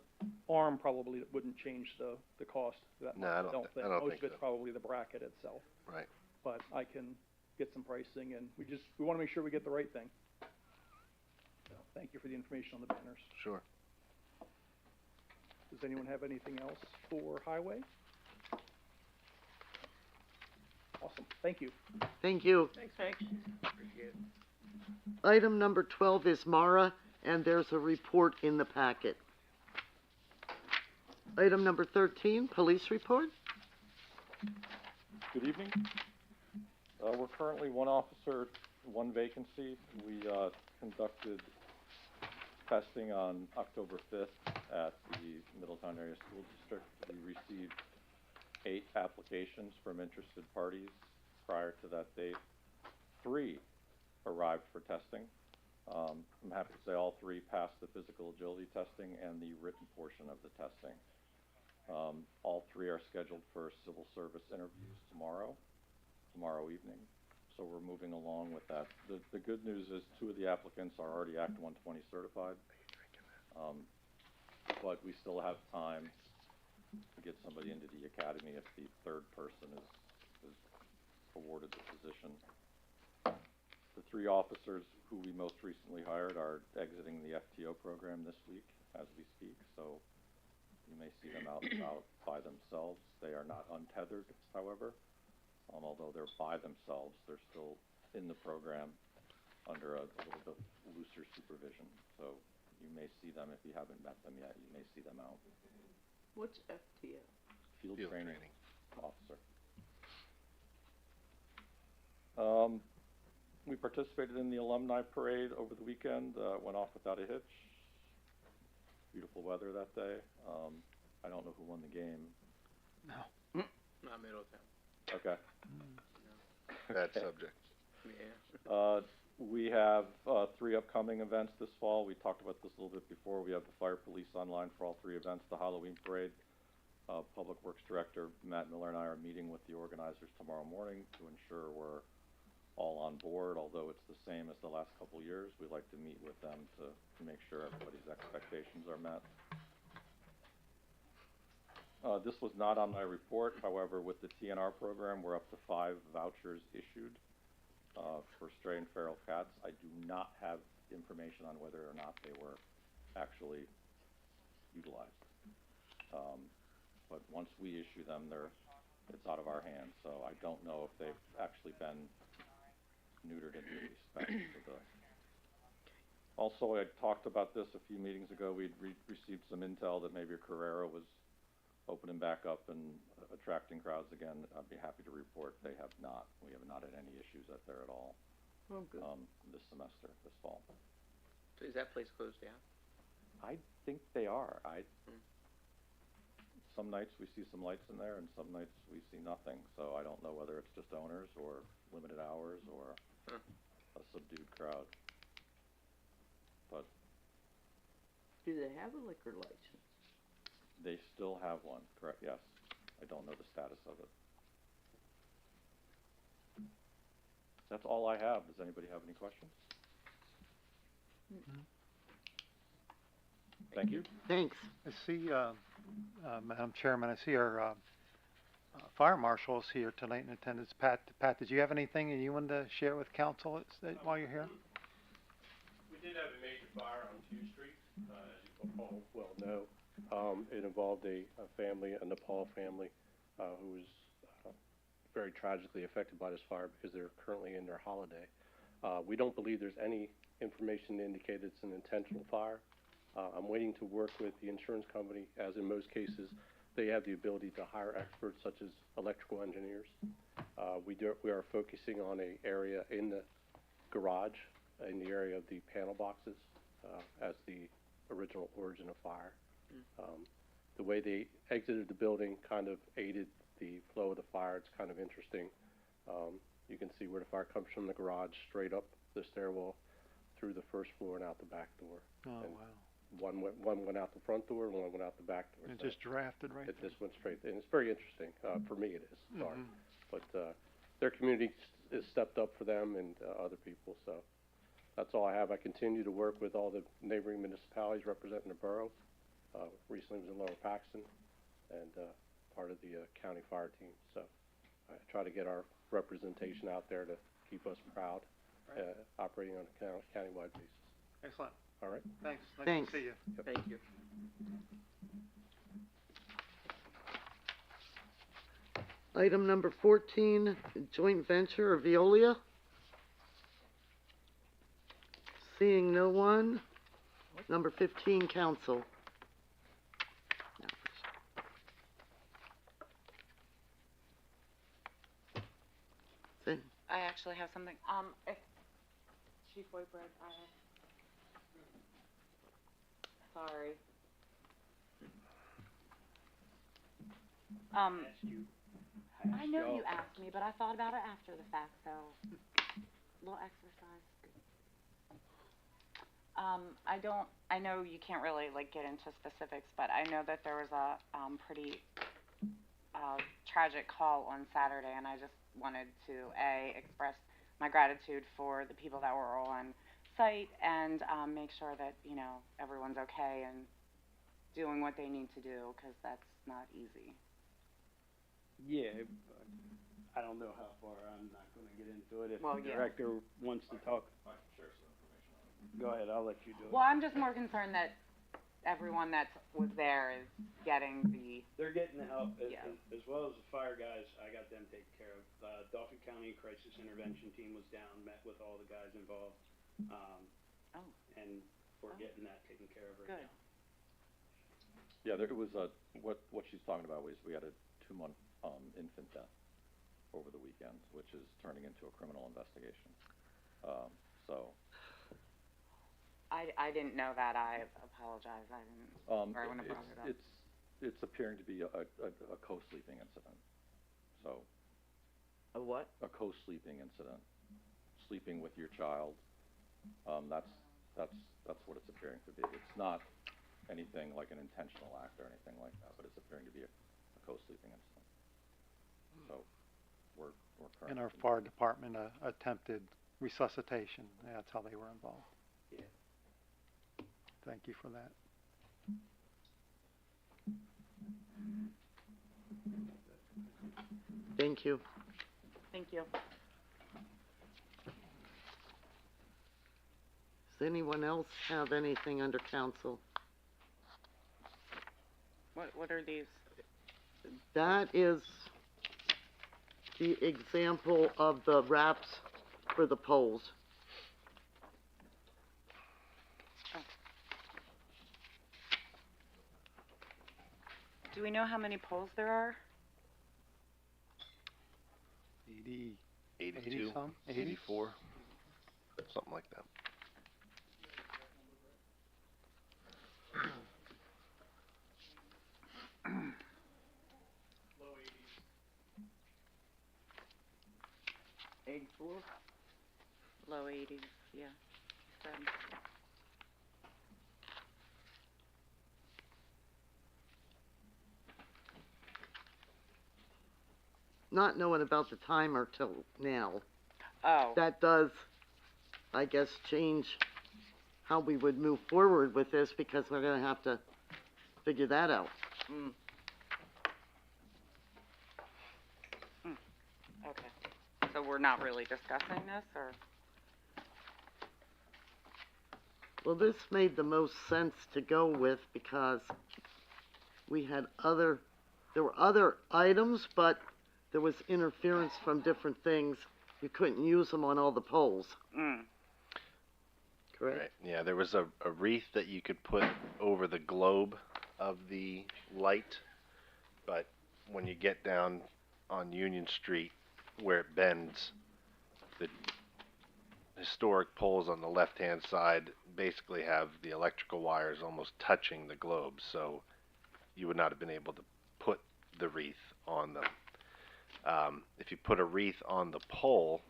arm probably wouldn't change the cost that No, much, I I don't don't thi- think. I don't Most think of it's so. probably the bracket itself, Right. but I can get some pricing and we wanna make sure we get the right thing. So, thank you for the information on the banners. Sure. Does anyone have anything else for highway? Awesome, thank you. Thank you. Thanks. Item number 12 is Mara, and there's a report in the packet. Item number 13, police report. Good evening. We're currently one officer, one vacancy. We conducted testing on October 5th at the Middletown Area School District. We received 8 applications from interested parties prior to that date. 3 arrived for testing. I'm happy to say all 3 passed the physical agility testing and the written portion of the testing. All 3 are scheduled for civil service interviews tomorrow evening. So we're moving along with that. The good news is 2 of the applicants are already Act 120 certified. But we still have time to get somebody into the academy if the 3rd person is awarded the position. The 3 officers who we most recently hired are exiting the FTO program this week as we speak, so you may see them out and about by themselves. They are not untethered, however. Although they're by themselves, they're still in the program under a little bit looser supervision. So you may see them, if you haven't met them yet, you may see them out. What's FTO? Field training Officer. We participated in the alumni parade over the weekend, went off without a hitch. Beautiful weather that day. I don't know who won the game. No. Not Middletown. Okay. Bad Okay. subject. Yeah. We have 3 upcoming events this fall. We talked about this a little bit before. We have the Fire Police online for all 3 events, the Halloween Parade. Public Works Director Matt Miller and I are meeting with the organizers tomorrow morning to ensure we're all on board. Although it's the same as the last couple years, we like to meet with them to make sure everybody's expectations are met. This was not on my report. However, with the TNR program, we're up to 5 vouchers issued for stray and feral cats. I do not have information on whether or not they were actually utilized. But once we issue them, it's out of our hands. So I don't know if they've actually been neutered in any respect. Also, I talked about this a few meetings ago. We'd received some intel that maybe Carrera was opening back up and attracting crowds again. I'd be happy to report they have not. We have not had any issues there at all. Oh, good. This semester, this fall. So is that place closed down? I think they are. Some nights we see some lights in there, and some nights we see nothing. So I don't know whether it's just owners or limited hours or a subdued crowd. But Do they have a liquor license? they still have one, correct? Yes. I don't know the status of it. That's all I have. Does anybody have any questions? Thank you. Thanks. I see, Madam Chairman, I see our fire marshal is here tonight in attendance. Pat, did you have anything that you wanted to share with council while you're here? We did have a major fire on 2 Street, as you all well know. It involved a family, a Nepal family, who was very tragically affected by this fire because they're currently in their holiday. We don't believe there's any information to indicate it's an intentional fire. I'm waiting to work with the insurance company, as in most cases, they have the ability to hire experts such as electrical engineers. We are focusing on an area in the garage, in the area of the panel boxes, as the original origin of fire. The way they exited the building kind of aided the flow of the fire. It's kind of interesting. You can see where the fire comes from the garage straight up the stairwell through the first floor and out the back door. Oh, And wow. One went out the front door and one went out the back door. It So just drafted right it through. just went straight, and it's very interesting. For me it is, sorry. Mhm. But, their community has stepped up for them and, other people, so that's all I have. I continue to work with all the neighboring municipalities representing the borough. Recently was in Lower Paxton and, part of the, county fire team, so I try to get our representation out there to keep us proud, operating on a countywide basis. Excellent. All right? Thanks. Nice Thanks. to see you. Thank you. Item number 14, joint venture of Veolia. Seeing no one. Number 15, council. Then, I actually have something, if Chief Whitebread, sorry. I know you asked me, but I thought about it after the fact, so, little exercise. I know you can't really, like, get into specifics, but I know that there was a, pretty, tragic call on Saturday, and I just wanted to, express my gratitude for the people that were on site and, make sure that, you know, everyone's okay and doing what they need to do, 'cause that's not easy. Yeah, I don't know how far, I'm not gonna get into it. If Well, the yeah. director wants to talk. I can share some information on it. Go ahead, I'll let you do it. Well, I'm just more concerned that everyone that was there is getting the, They're getting the help, Yeah. as well as the fire guys, I got them taken care of. Dauphin County Crisis Intervention Team was down, met with all the guys involved, and we're getting that taken care of right Good. now. Yeah, there was what she's talking about was we had a 2-month, infant death over the weekend, which is turning into a criminal investigation. So, I didn't know that, I apologize, I didn't, or I wouldn't have brought it up. it's appearing to be a co-sleeping incident. So, A what? a co-sleeping incident, sleeping with your child, that's what it's appearing to be. It's not anything like an intentional act or anything like that, but it's appearing to be a co-sleeping incident. So, we're currently. And our fire department, attempted resuscitation. That's how they were involved. Yeah. Thank you for that. thank you. Thank you. Does anyone else have anything under council? What are these? That is the example of the wraps for the poles. Do we know how many poles there are? 82, some? 84, something like that. Low 80s. 84? Low 80s, yeah. Said. Not knowing about the timer till now. Oh. That does, I guess, change how we would move forward with this, because we're gonna have to figure that out. Okay. So we're not really discussing this, or? Well, this made the most sense to go with, because we had there were other items, but there was interference from different things. You couldn't use them on all the poles. Correct? Right. Yeah, there was a wreath that you could put over the globe of the light, but when you get down on Union Street where it bends, the historic poles on the left-hand side basically have the electrical wires almost touching the globe, so you would not have been able to put the wreath on them. If you put a wreath on the pole,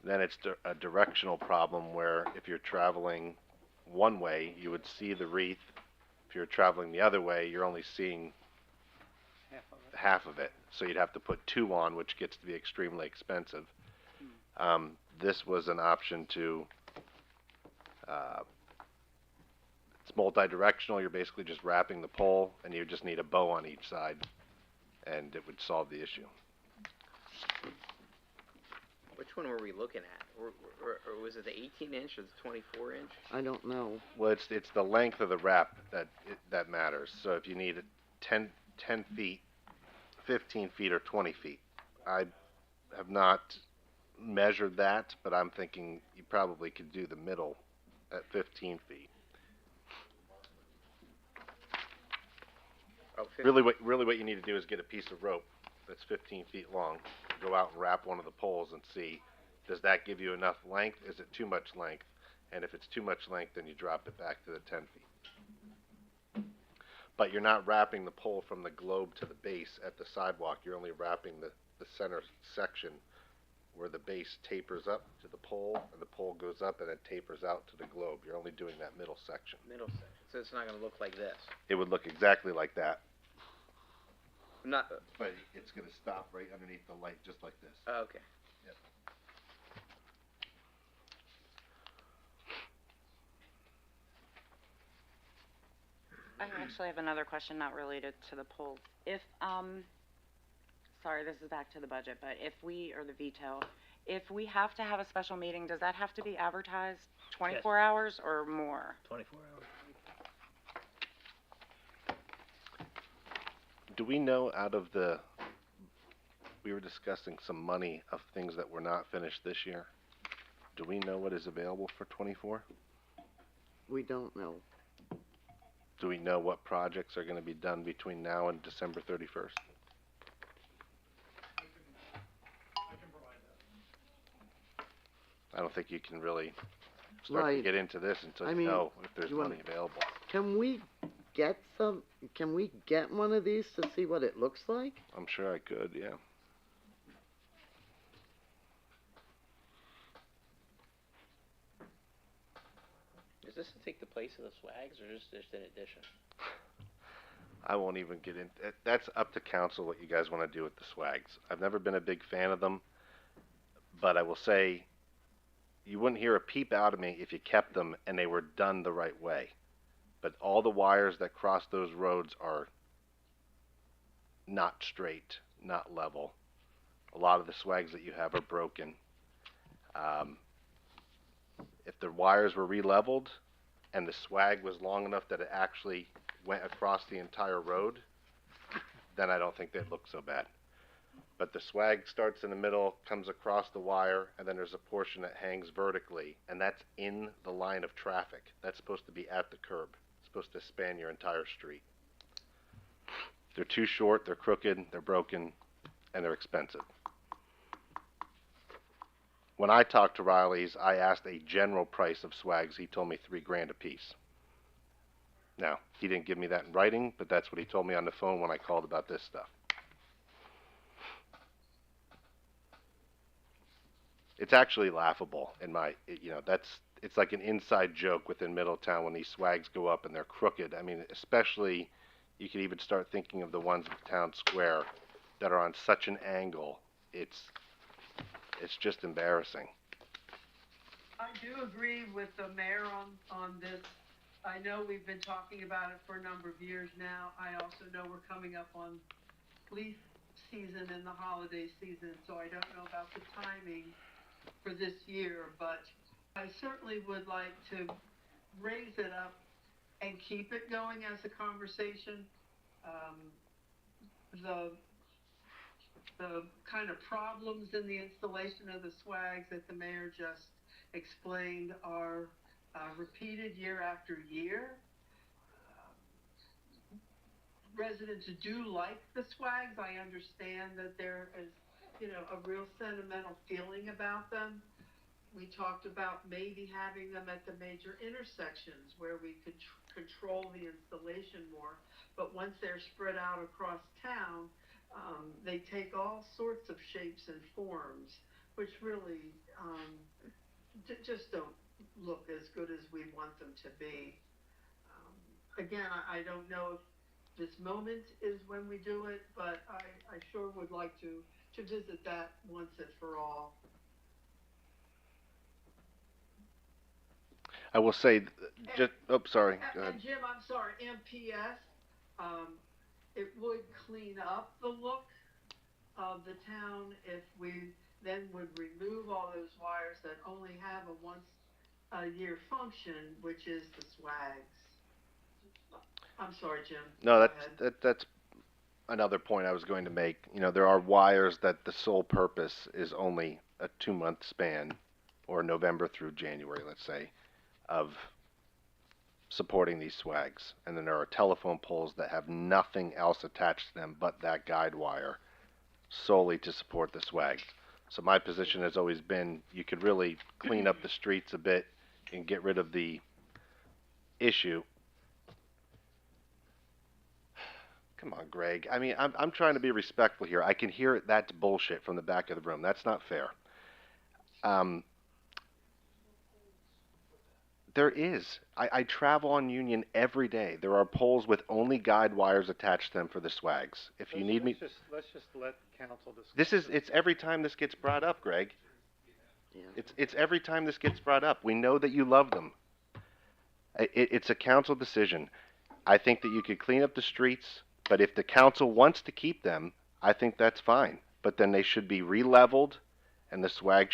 then it's a directional problem where if you're traveling one way, you would see the wreath. If you're traveling the other way, you're only seeing half of it. So you'd have to put two on, which gets to be extremely expensive. This was an option to, it's multi-directional. You're basically just wrapping the pole, and you just need a bow on each side, and it would solve the issue. Which one were we looking at? Or was it the 18-inch or the 24-inch? I don't know. Well, it's the length of the wrap that matters. So if you need 10 feet, 15 feet, or 20 feet, I have not measured that, but I'm thinking you probably could do the middle at 15 feet. Oh, Really what you need to do is get a piece of rope that's 15 feet long, go out and wrap one of the poles and see, does that give you enough length? Is it too much length? And if it's too much length, then you drop it back to the 10 feet. But you're not wrapping the pole from the globe to the base at the sidewalk. You're only wrapping the center section where the base tapers up to the pole, and the pole goes up and it tapers out to the globe. You're only doing that middle section. Middle section. So it's not going to look like this. It would look exactly like that. Not. But it's going to stop right underneath the light, just like this. Oh, okay. Yep. I actually have another question not related to the polls. If, sorry, this is back to the budget, but if we, or the veto, if we have to have a special meeting, does that have to be advertised 24 hours or more? 24 hours. Do we know out of we were discussing some money of things that were not finished this year. Do we know what is available for 24? We don't know. Do we know what projects are going to be done between now and December 31st? I don't think you can really start to Right. get into this until I you mean, know if there's you want- money available. Can we get one of these to see what it looks like? I'm sure I could, yeah. Does this take the place of the swags, or is this just an addition? I won't even get in. That's up to council what you guys want to do with the swags. I've never been a big fan of them, but I will say you wouldn't hear a peep out of me if you kept them and they were done the right way. But all the wires that cross those roads are not straight, not level. A lot of the swags that you have are broken. If the wires were re-leveled and the swag was long enough that it actually went across the entire road, then I don't think they'd look so bad. But the swag starts in the middle, comes across the wire, and then there's a portion that hangs vertically, and that's in the line of traffic. That's supposed to be at the curb. It's supposed to span your entire street. They're too short, they're crooked, they're broken, and they're expensive. When I talked to Riley's, I asked a general price of swags. He told me $3,000 a piece. Now, he didn't give me that in writing, but that's what he told me on the phone when I called about this stuff. It's actually laughable in my, it's like an inside joke within Middletown when these swags go up and they're crooked. I mean, especially, you could even start thinking of the ones in Town Square that are on such an angle. It's just embarrassing. I do agree with the mayor on this. I know we've been talking about it for a number of years now. I also know we're coming up on leaf season and the holiday season, so I don't know about the timing for this year, but I certainly would like to raise it up and keep it going as a conversation. The kind of problems in the installation of the swags that the mayor just explained are repeated year after year. Residents do like the swags. I understand that there is, a real sentimental feeling about them. We talked about maybe having them at the major intersections where we could control the installation more. But once they're spread out across town, they take all sorts of shapes and forms, which really just don't look as good as we want them to be. Again, I don't know if this moment is when we do it, but I sure would like to visit that once and for all. I will say, just, oh, sorry, go ahead. And Jim, I'm sorry, MPS, it would clean up the look of the town if we then would remove all those wires that only have a once a year function, which is the swags. I'm sorry, Jim. No, Go ahead. that's another point I was going to make. You know, there are wires that the sole purpose is only a 2-month span, or November through January, let's say, of supporting these swags. And then there are telephone poles that have nothing else attached to them but that guide wire, solely to support the swags. So my position has always been, you could really clean up the streets a bit and get rid of the issue. Come on, Greg. I mean, I'm trying to be respectful here. I can hear that's bullshit from the back of the room. That's not fair. There is. I travel on Union every day. There are poles with only guide wires attached to them for the swags. If you need me, Let's just let council discuss. it's every time this gets brought up, Greg. It's every time this gets brought up. We know that you love them. It's a council decision. I think that you could clean up the streets, but if the council wants to keep them, I think that's fine. But then they should be re-leveled, and the swag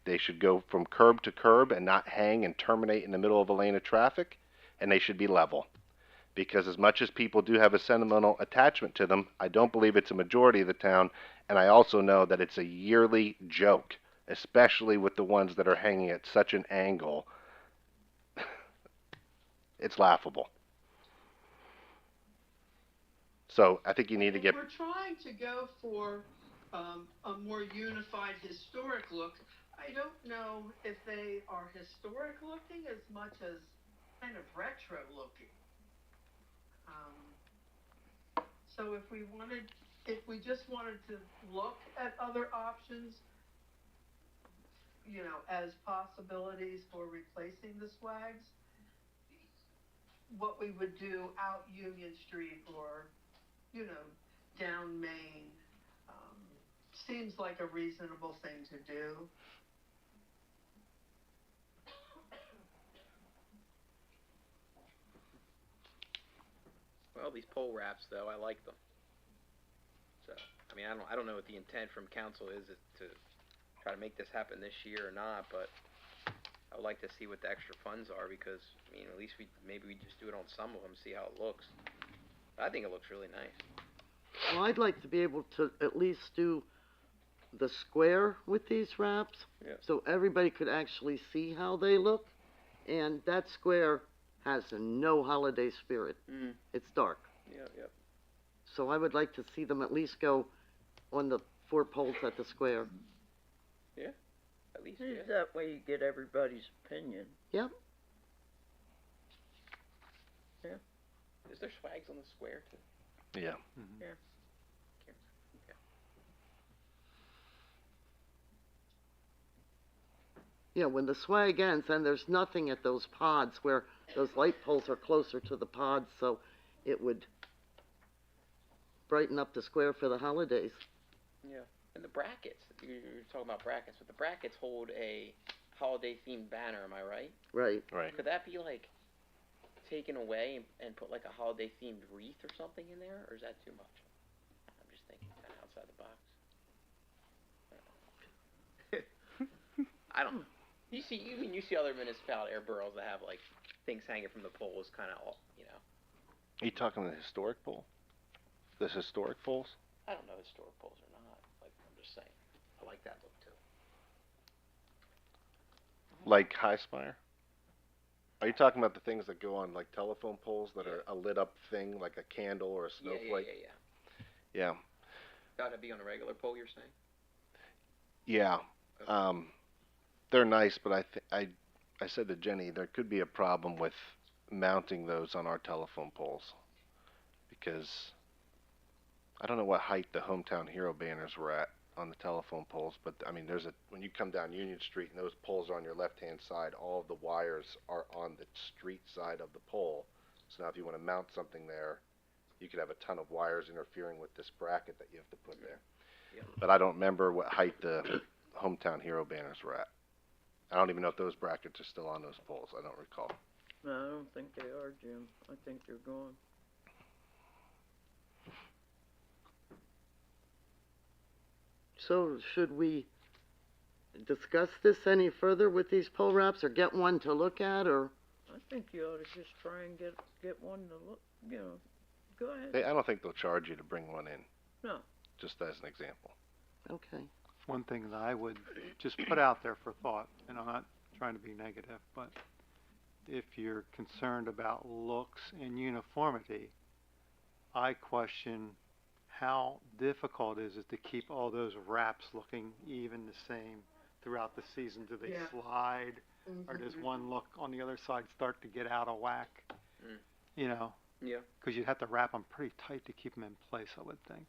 they should go from curb to curb and not hang and terminate in the middle of a lane of traffic, and they should be level. Because as much as people do have a sentimental attachment to them, I don't believe it's a majority of the town, and I also know that it's a yearly joke, especially with the ones that are hanging at such an angle. It's laughable. So I think you need to get. We're trying to go for a more unified historic look. I don't know if they are historic looking as much as kind of retro looking. So if we just wanted to look at other options, you know, as possibilities for replacing the swags, what we would do out Union Street or, you know, down Main, seems like a reasonable thing to do. Well, these pole wraps, though, I like them. So, I mean, I don't know what the intent from council is to try to make this happen this year or not, but I would like to see what the extra funds are because, I mean, at least maybe we just do it on some of them, see how it looks. I think it looks really nice. Well, I'd like to be able to at least do the square with these wraps, so everybody could actually see how they look, and that square has no holiday spirit. It's dark. Yep. So I would like to see them at least go on the 4 poles at the square. Yeah, at least, That way you get everybody's opinion. Yep. Yeah. Is there swags on the square, too? Yeah. Yeah. Yeah, when the swag ends, then there's nothing at those pods where those light poles are closer to the pods, so it would brighten up the square for the holidays. Yeah, and the brackets, you're talking about brackets, but the brackets hold a holiday-themed banner, am I right? Right. Right. Could that be, like, taken away and put, like, a holiday-themed wreath or something in there, or is that too much? I'm just thinking kind of outside the box. I don't know. You see other municipality or boroughs that have, like, things hanging from the poles, kind of, you know. Are you talking the historic pole? The historic poles? I don't know if historic poles or not. Like, I'm just saying. I like that look, too. Like High Spire? Are you talking about the things that go on, like, telephone poles that are a lit-up thing, like a candle or a snowflake? Yeah. Gotta be on a regular pole, you're saying? Yeah. They're nice, but I said to Jenny, there could be a problem with mounting those on our telephone poles. Because I don't know what height the Hometown Hero banners were at on the telephone poles, but I mean, when you come down Union Street and those poles are on your left-hand side, all of the wires are on the street side of the pole. So now if you wanna mount something there, you could have a ton of wires interfering with this bracket that you have to put there. Yep. But I don't remember what height the Hometown Hero banners were at. I don't even know if those brackets are still on those poles, I don't recall. No, I don't think they are, Jim. I think they're gone. So should we discuss this any further with these pole wraps, or get one to look at, or? I think you ought to just try and get one to look, you know, go ahead. I don't think they'll charge you to bring one in, No. just as an example. Okay. One thing that I would just put out there for thought, and I'm not trying to be negative, but if you're concerned about looks and uniformity, I question how difficult is it to keep all those wraps looking even the same throughout the season? Do they Yeah. slide, or does one look on the other side start to get out of whack? Mm. You know, Yeah. because you'd have to wrap them pretty tight to keep them in place, I would think.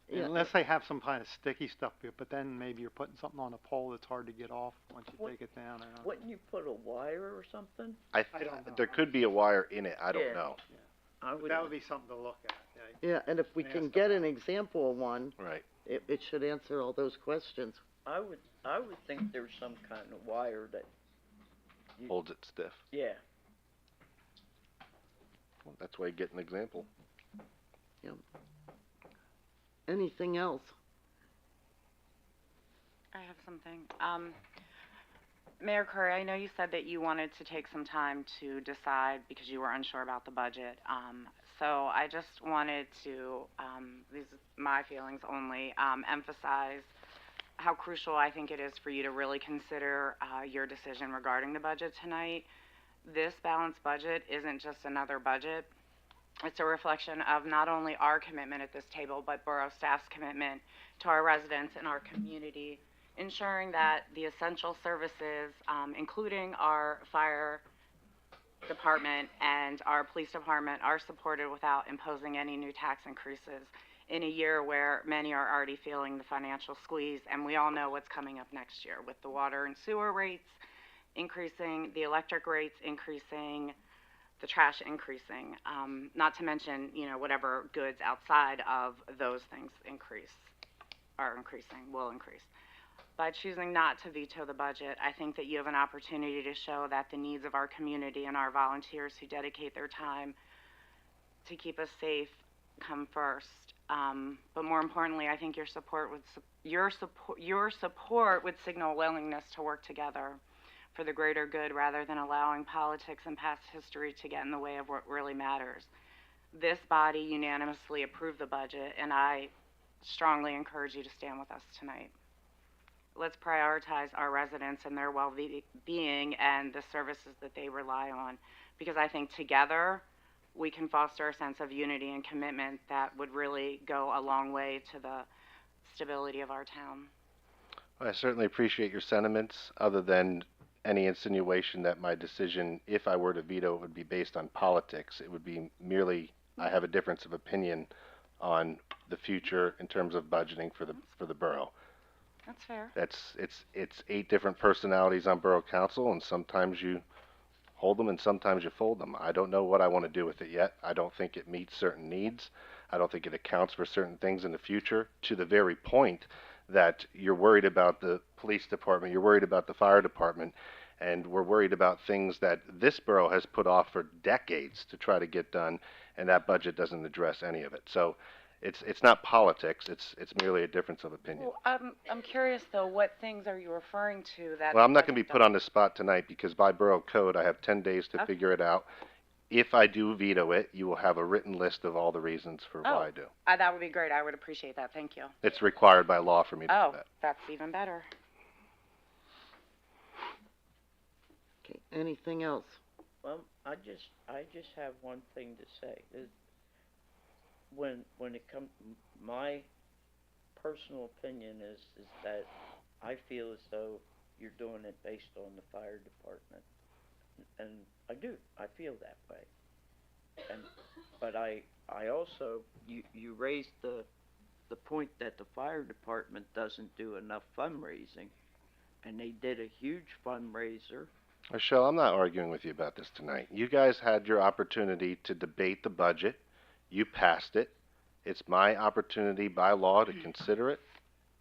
Yeah. Unless they have some kind of sticky stuff, but then maybe you're putting something on a pole that's hard to get off once you take it down. Wouldn't you put a wire or something? I don't know. There could be a wire in it, I don't Yeah. know. I But would. that would be something to look at. Yeah, and if we can get an example of one, Right. it should answer all those questions. I would think there's some kind of wire that. Holds it stiff. Yeah. Well, that's why you get an example. Yep. Anything else? I have something. Mayor Curry, I know you said that you wanted to take some time to decide because you were unsure about the budget. So I just wanted to, these are my feelings only, emphasize how crucial I think it is for you to really consider your decision regarding the budget tonight. This balanced budget isn't just another budget. It's a reflection of not only our commitment at this table, but borough staff's commitment to our residents and our community, ensuring that the essential services, including our fire department and our police department, are supported without imposing any new tax increases in a year where many are already feeling the financial squeeze. And we all know what's coming up next year with the water and sewer rates increasing, the electric rates increasing, the trash increasing, not to mention, you know, whatever goods outside of those things will increase. By choosing not to veto the budget, I think that you have an opportunity to show that the needs of our community and our volunteers who dedicate their time to keep us safe come first. But more importantly, I think your support would signal a willingness to work together for the greater good rather than allowing politics and past history to get in the way of what really matters. This body unanimously approved the budget, and I strongly encourage you to stand with us tonight. Let's prioritize our residents and their well-being and the services that they rely on, because I think together we can foster a sense of unity and commitment that would really go a long way to the stability of our town. Well, I certainly appreciate your sentiments, other than any insinuation that my decision, if I were to veto, would be based on politics. It would be merely, I have a difference of opinion on the future in terms of budgeting for the borough. That's fair. It's 8 different personalities on borough council, and sometimes you hold them and sometimes you fold them. I don't know what I want to do with it yet. I don't think it meets certain needs. I don't think it accounts for certain things in the future, to the very point that you're worried about the police department, you're worried about the fire department, and we're worried about things that this borough has put off for decades to try to get done, and that budget doesn't address any of it. So it's not politics, it's merely a difference of opinion. Well, I'm curious though, what things are you referring to that? Well, I'm not going to be put on the spot tonight because by borough code I have 10 days to Okay. figure it out. If I do veto it, you will have a written list of all the reasons for why I do. That would be great. I would appreciate that. Thank you. It's required by law for me to do that. That's even better. Okay, anything else? Well, I just have one thing to say. When it comes, my personal opinion is that I feel as though you're doing it based on the fire department, and I do. I feel that way. But I also you raised the the point that the fire department doesn't do enough fundraising, and they did a huge fundraiser. Michelle, I'm not arguing with you about this tonight. You guys had your opportunity to debate the budget. You passed it. It's my opportunity by law to consider it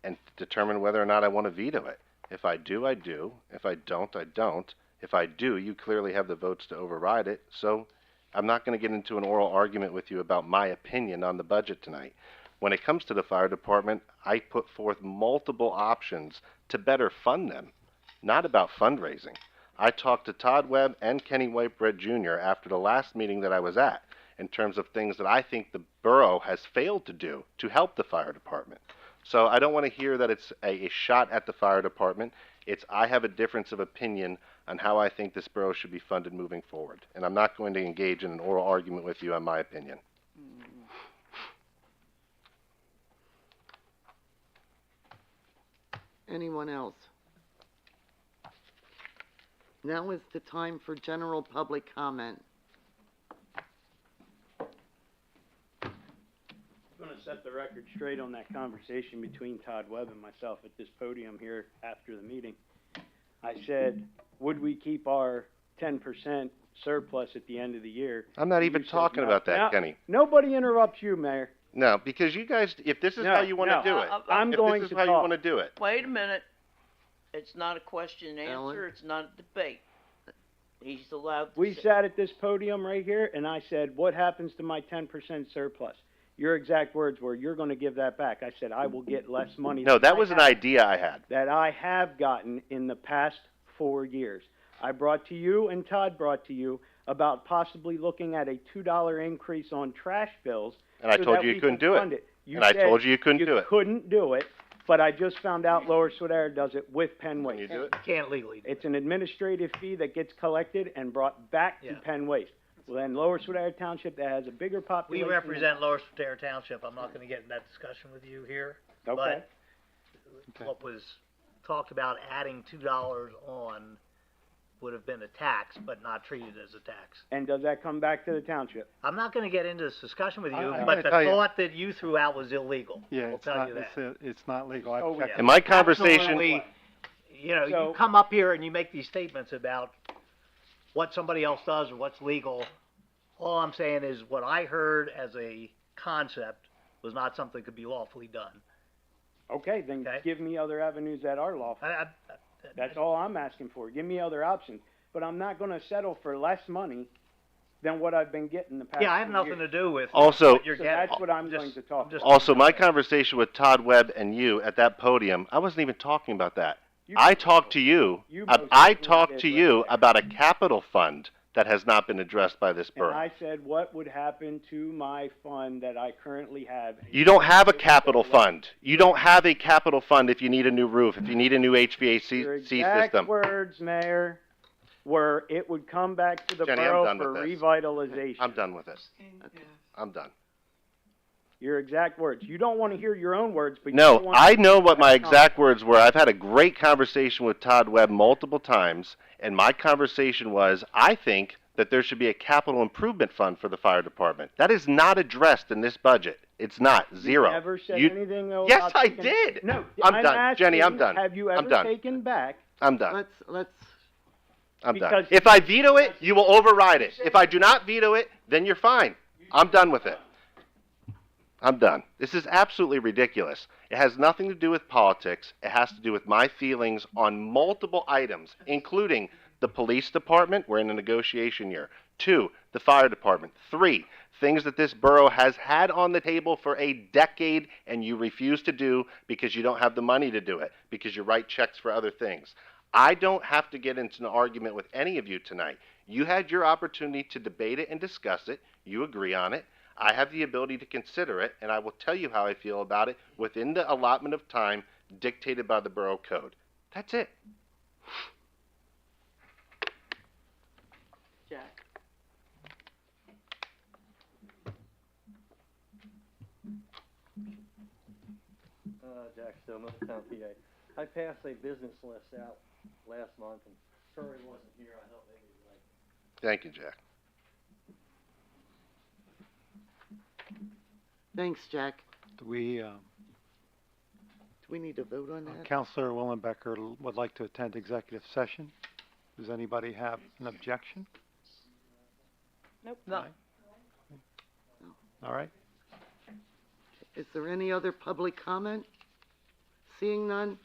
and determine whether or not I want to veto it. If I do, I do. If I don't, I don't. If I do, you clearly have the votes to override it. So I'm not going to get into an oral argument with you about my opinion on the budget tonight. When it comes to the fire department, I put forth multiple options to better fund them, not about fundraising. I talked to Todd Webb and Kenny Whitebread Jr. after the last meeting that I was at in terms of things that I think the borough has failed to do to help the fire department. So I don't want to hear that it's a shot at the fire department. It's I have a difference of opinion on how I think this borough should be funded moving forward. And I'm not going to engage in an oral argument with you on my opinion. Anyone else? Now is the time for general public comment. I'm gonna set the record straight on that conversation between Todd Webb and myself at this podium here after the meeting. I said, would we keep our 10% surplus at the end of the year? I'm not even You said talking no. about that, Now, Kenny. nobody interrupts you, Mayor. No, because you guys, if this is how you want to do it, I'm if going this is to how you talk. want to do it, Wait a minute. It's not a question and Ellen? answer, it's not a debate. He's allowed to We say- sat at this podium right here, and I said, what happens to my 10% surplus? Your exact words were, you're gonna give that back. I said, I will get less money. no, than that I was an have- idea I had. that I have gotten in the past 4 years. I brought to you and Todd brought to you about possibly looking at a $2 increase on trash bills. And I so told that you you we couldn't can do it. fund it. You And I said told you you couldn't do it. couldn't do it, but I just found out Lower Swedera does it with Penn Waste. You do it? Can't legally do It's an administrative fee that gets collected and brought back to Yeah. Penn Waste. Well, then Lower Swedera Township that has a bigger We population. represent Lower Adair Township. I'm not gonna get in that discussion with you here. Okay. But what was talked about adding $2 on would have been a tax, but not treated as a tax. And does that come back to the township? I'm not gonna get into this discussion with you, I'm but gonna the tell you- thought that you threw out was illegal. Yeah, I'll it's tell not, you that. it's not legal. I've Oh, checked yeah. In my conversation, Absolutely. You know, So- you come up here and you make these statements about what somebody else does or what's legal. All I'm saying is what I heard as a concept was not something that could be lawfully done. Okay, then Okay. give me other avenues that are lawful. That's all I'm asking for. Give me other options. But I'm not gonna settle for less money than what I've been getting the past Yeah, I have 2 nothing years. to do with Also- what you're So getting. that's what I'm Just- going to talk just- about. also my conversation with Todd Webb and you at that podium, I wasn't even talking about that. You- I talked to you, You I most talked definitely to did you right there. about a capital fund that has not been addressed by this And borough. I said, what would happen to my fund that I currently have? You don't have a capital fund. You don't have a capital fund if you need a new roof, if you need a new Your HVAC exact system. words, Mayor, were it would come back to the Jenny, I'm borough done for with this. revitalization. I'm done with this. I'm done. Your exact words. You don't wanna hear your own words, but you No, don't wanna I hear know what my that exact words were. I've had a great conversation with Todd Webb multiple times, and my conversation was, I think that there should be a capital improvement fund for the fire department. That is not addressed in this budget. It's not. Zero. You never said You- anything though Yes, about I taking- did. No, I'm done. Jenny, I'm asking, done. Have you I'm ever done. taken back? I'm done. Let's, I'm done. because- If I veto it, you will override it. If I do not veto it, then you're fine. I'm done with it. I'm done. This is absolutely ridiculous. It has nothing to do with politics. It has to do with my feelings on multiple items, including the police department. We're in a negotiation year. 2, the fire department. 3, things that this borough has had on the table for a decade and you refuse to do because you don't have the money to do it, because you write checks for other things. I don't have to get into an argument with any of you tonight. You had your opportunity to debate it and discuss it. You agree on it. I have the ability to consider it, and I will tell you how I feel about it within the allotment of time dictated by the borough code. That's it. Jack. Jack Stowe, Middletown, PA. I passed a business list out last month, and Curry wasn't here. I thought maybe you'd like. Thank you, Jack. thanks, Jack. Do we, we need to vote on that? Counselor Willenbecker would like to attend executive session. Does anybody have an objection? Nope. No. All right. Is there any other public comment? Seeing none,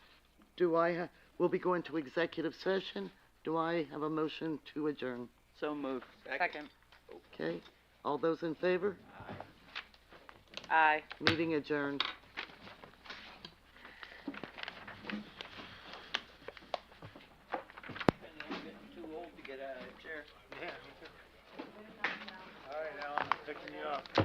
we'll be going to executive session. Do I have a motion to adjourn? So moved. Second. Okay, all those in favor? Aye. Meeting adjourned. Too old to get out of the chair. Yeah, me too. All right, Alan, picking you up.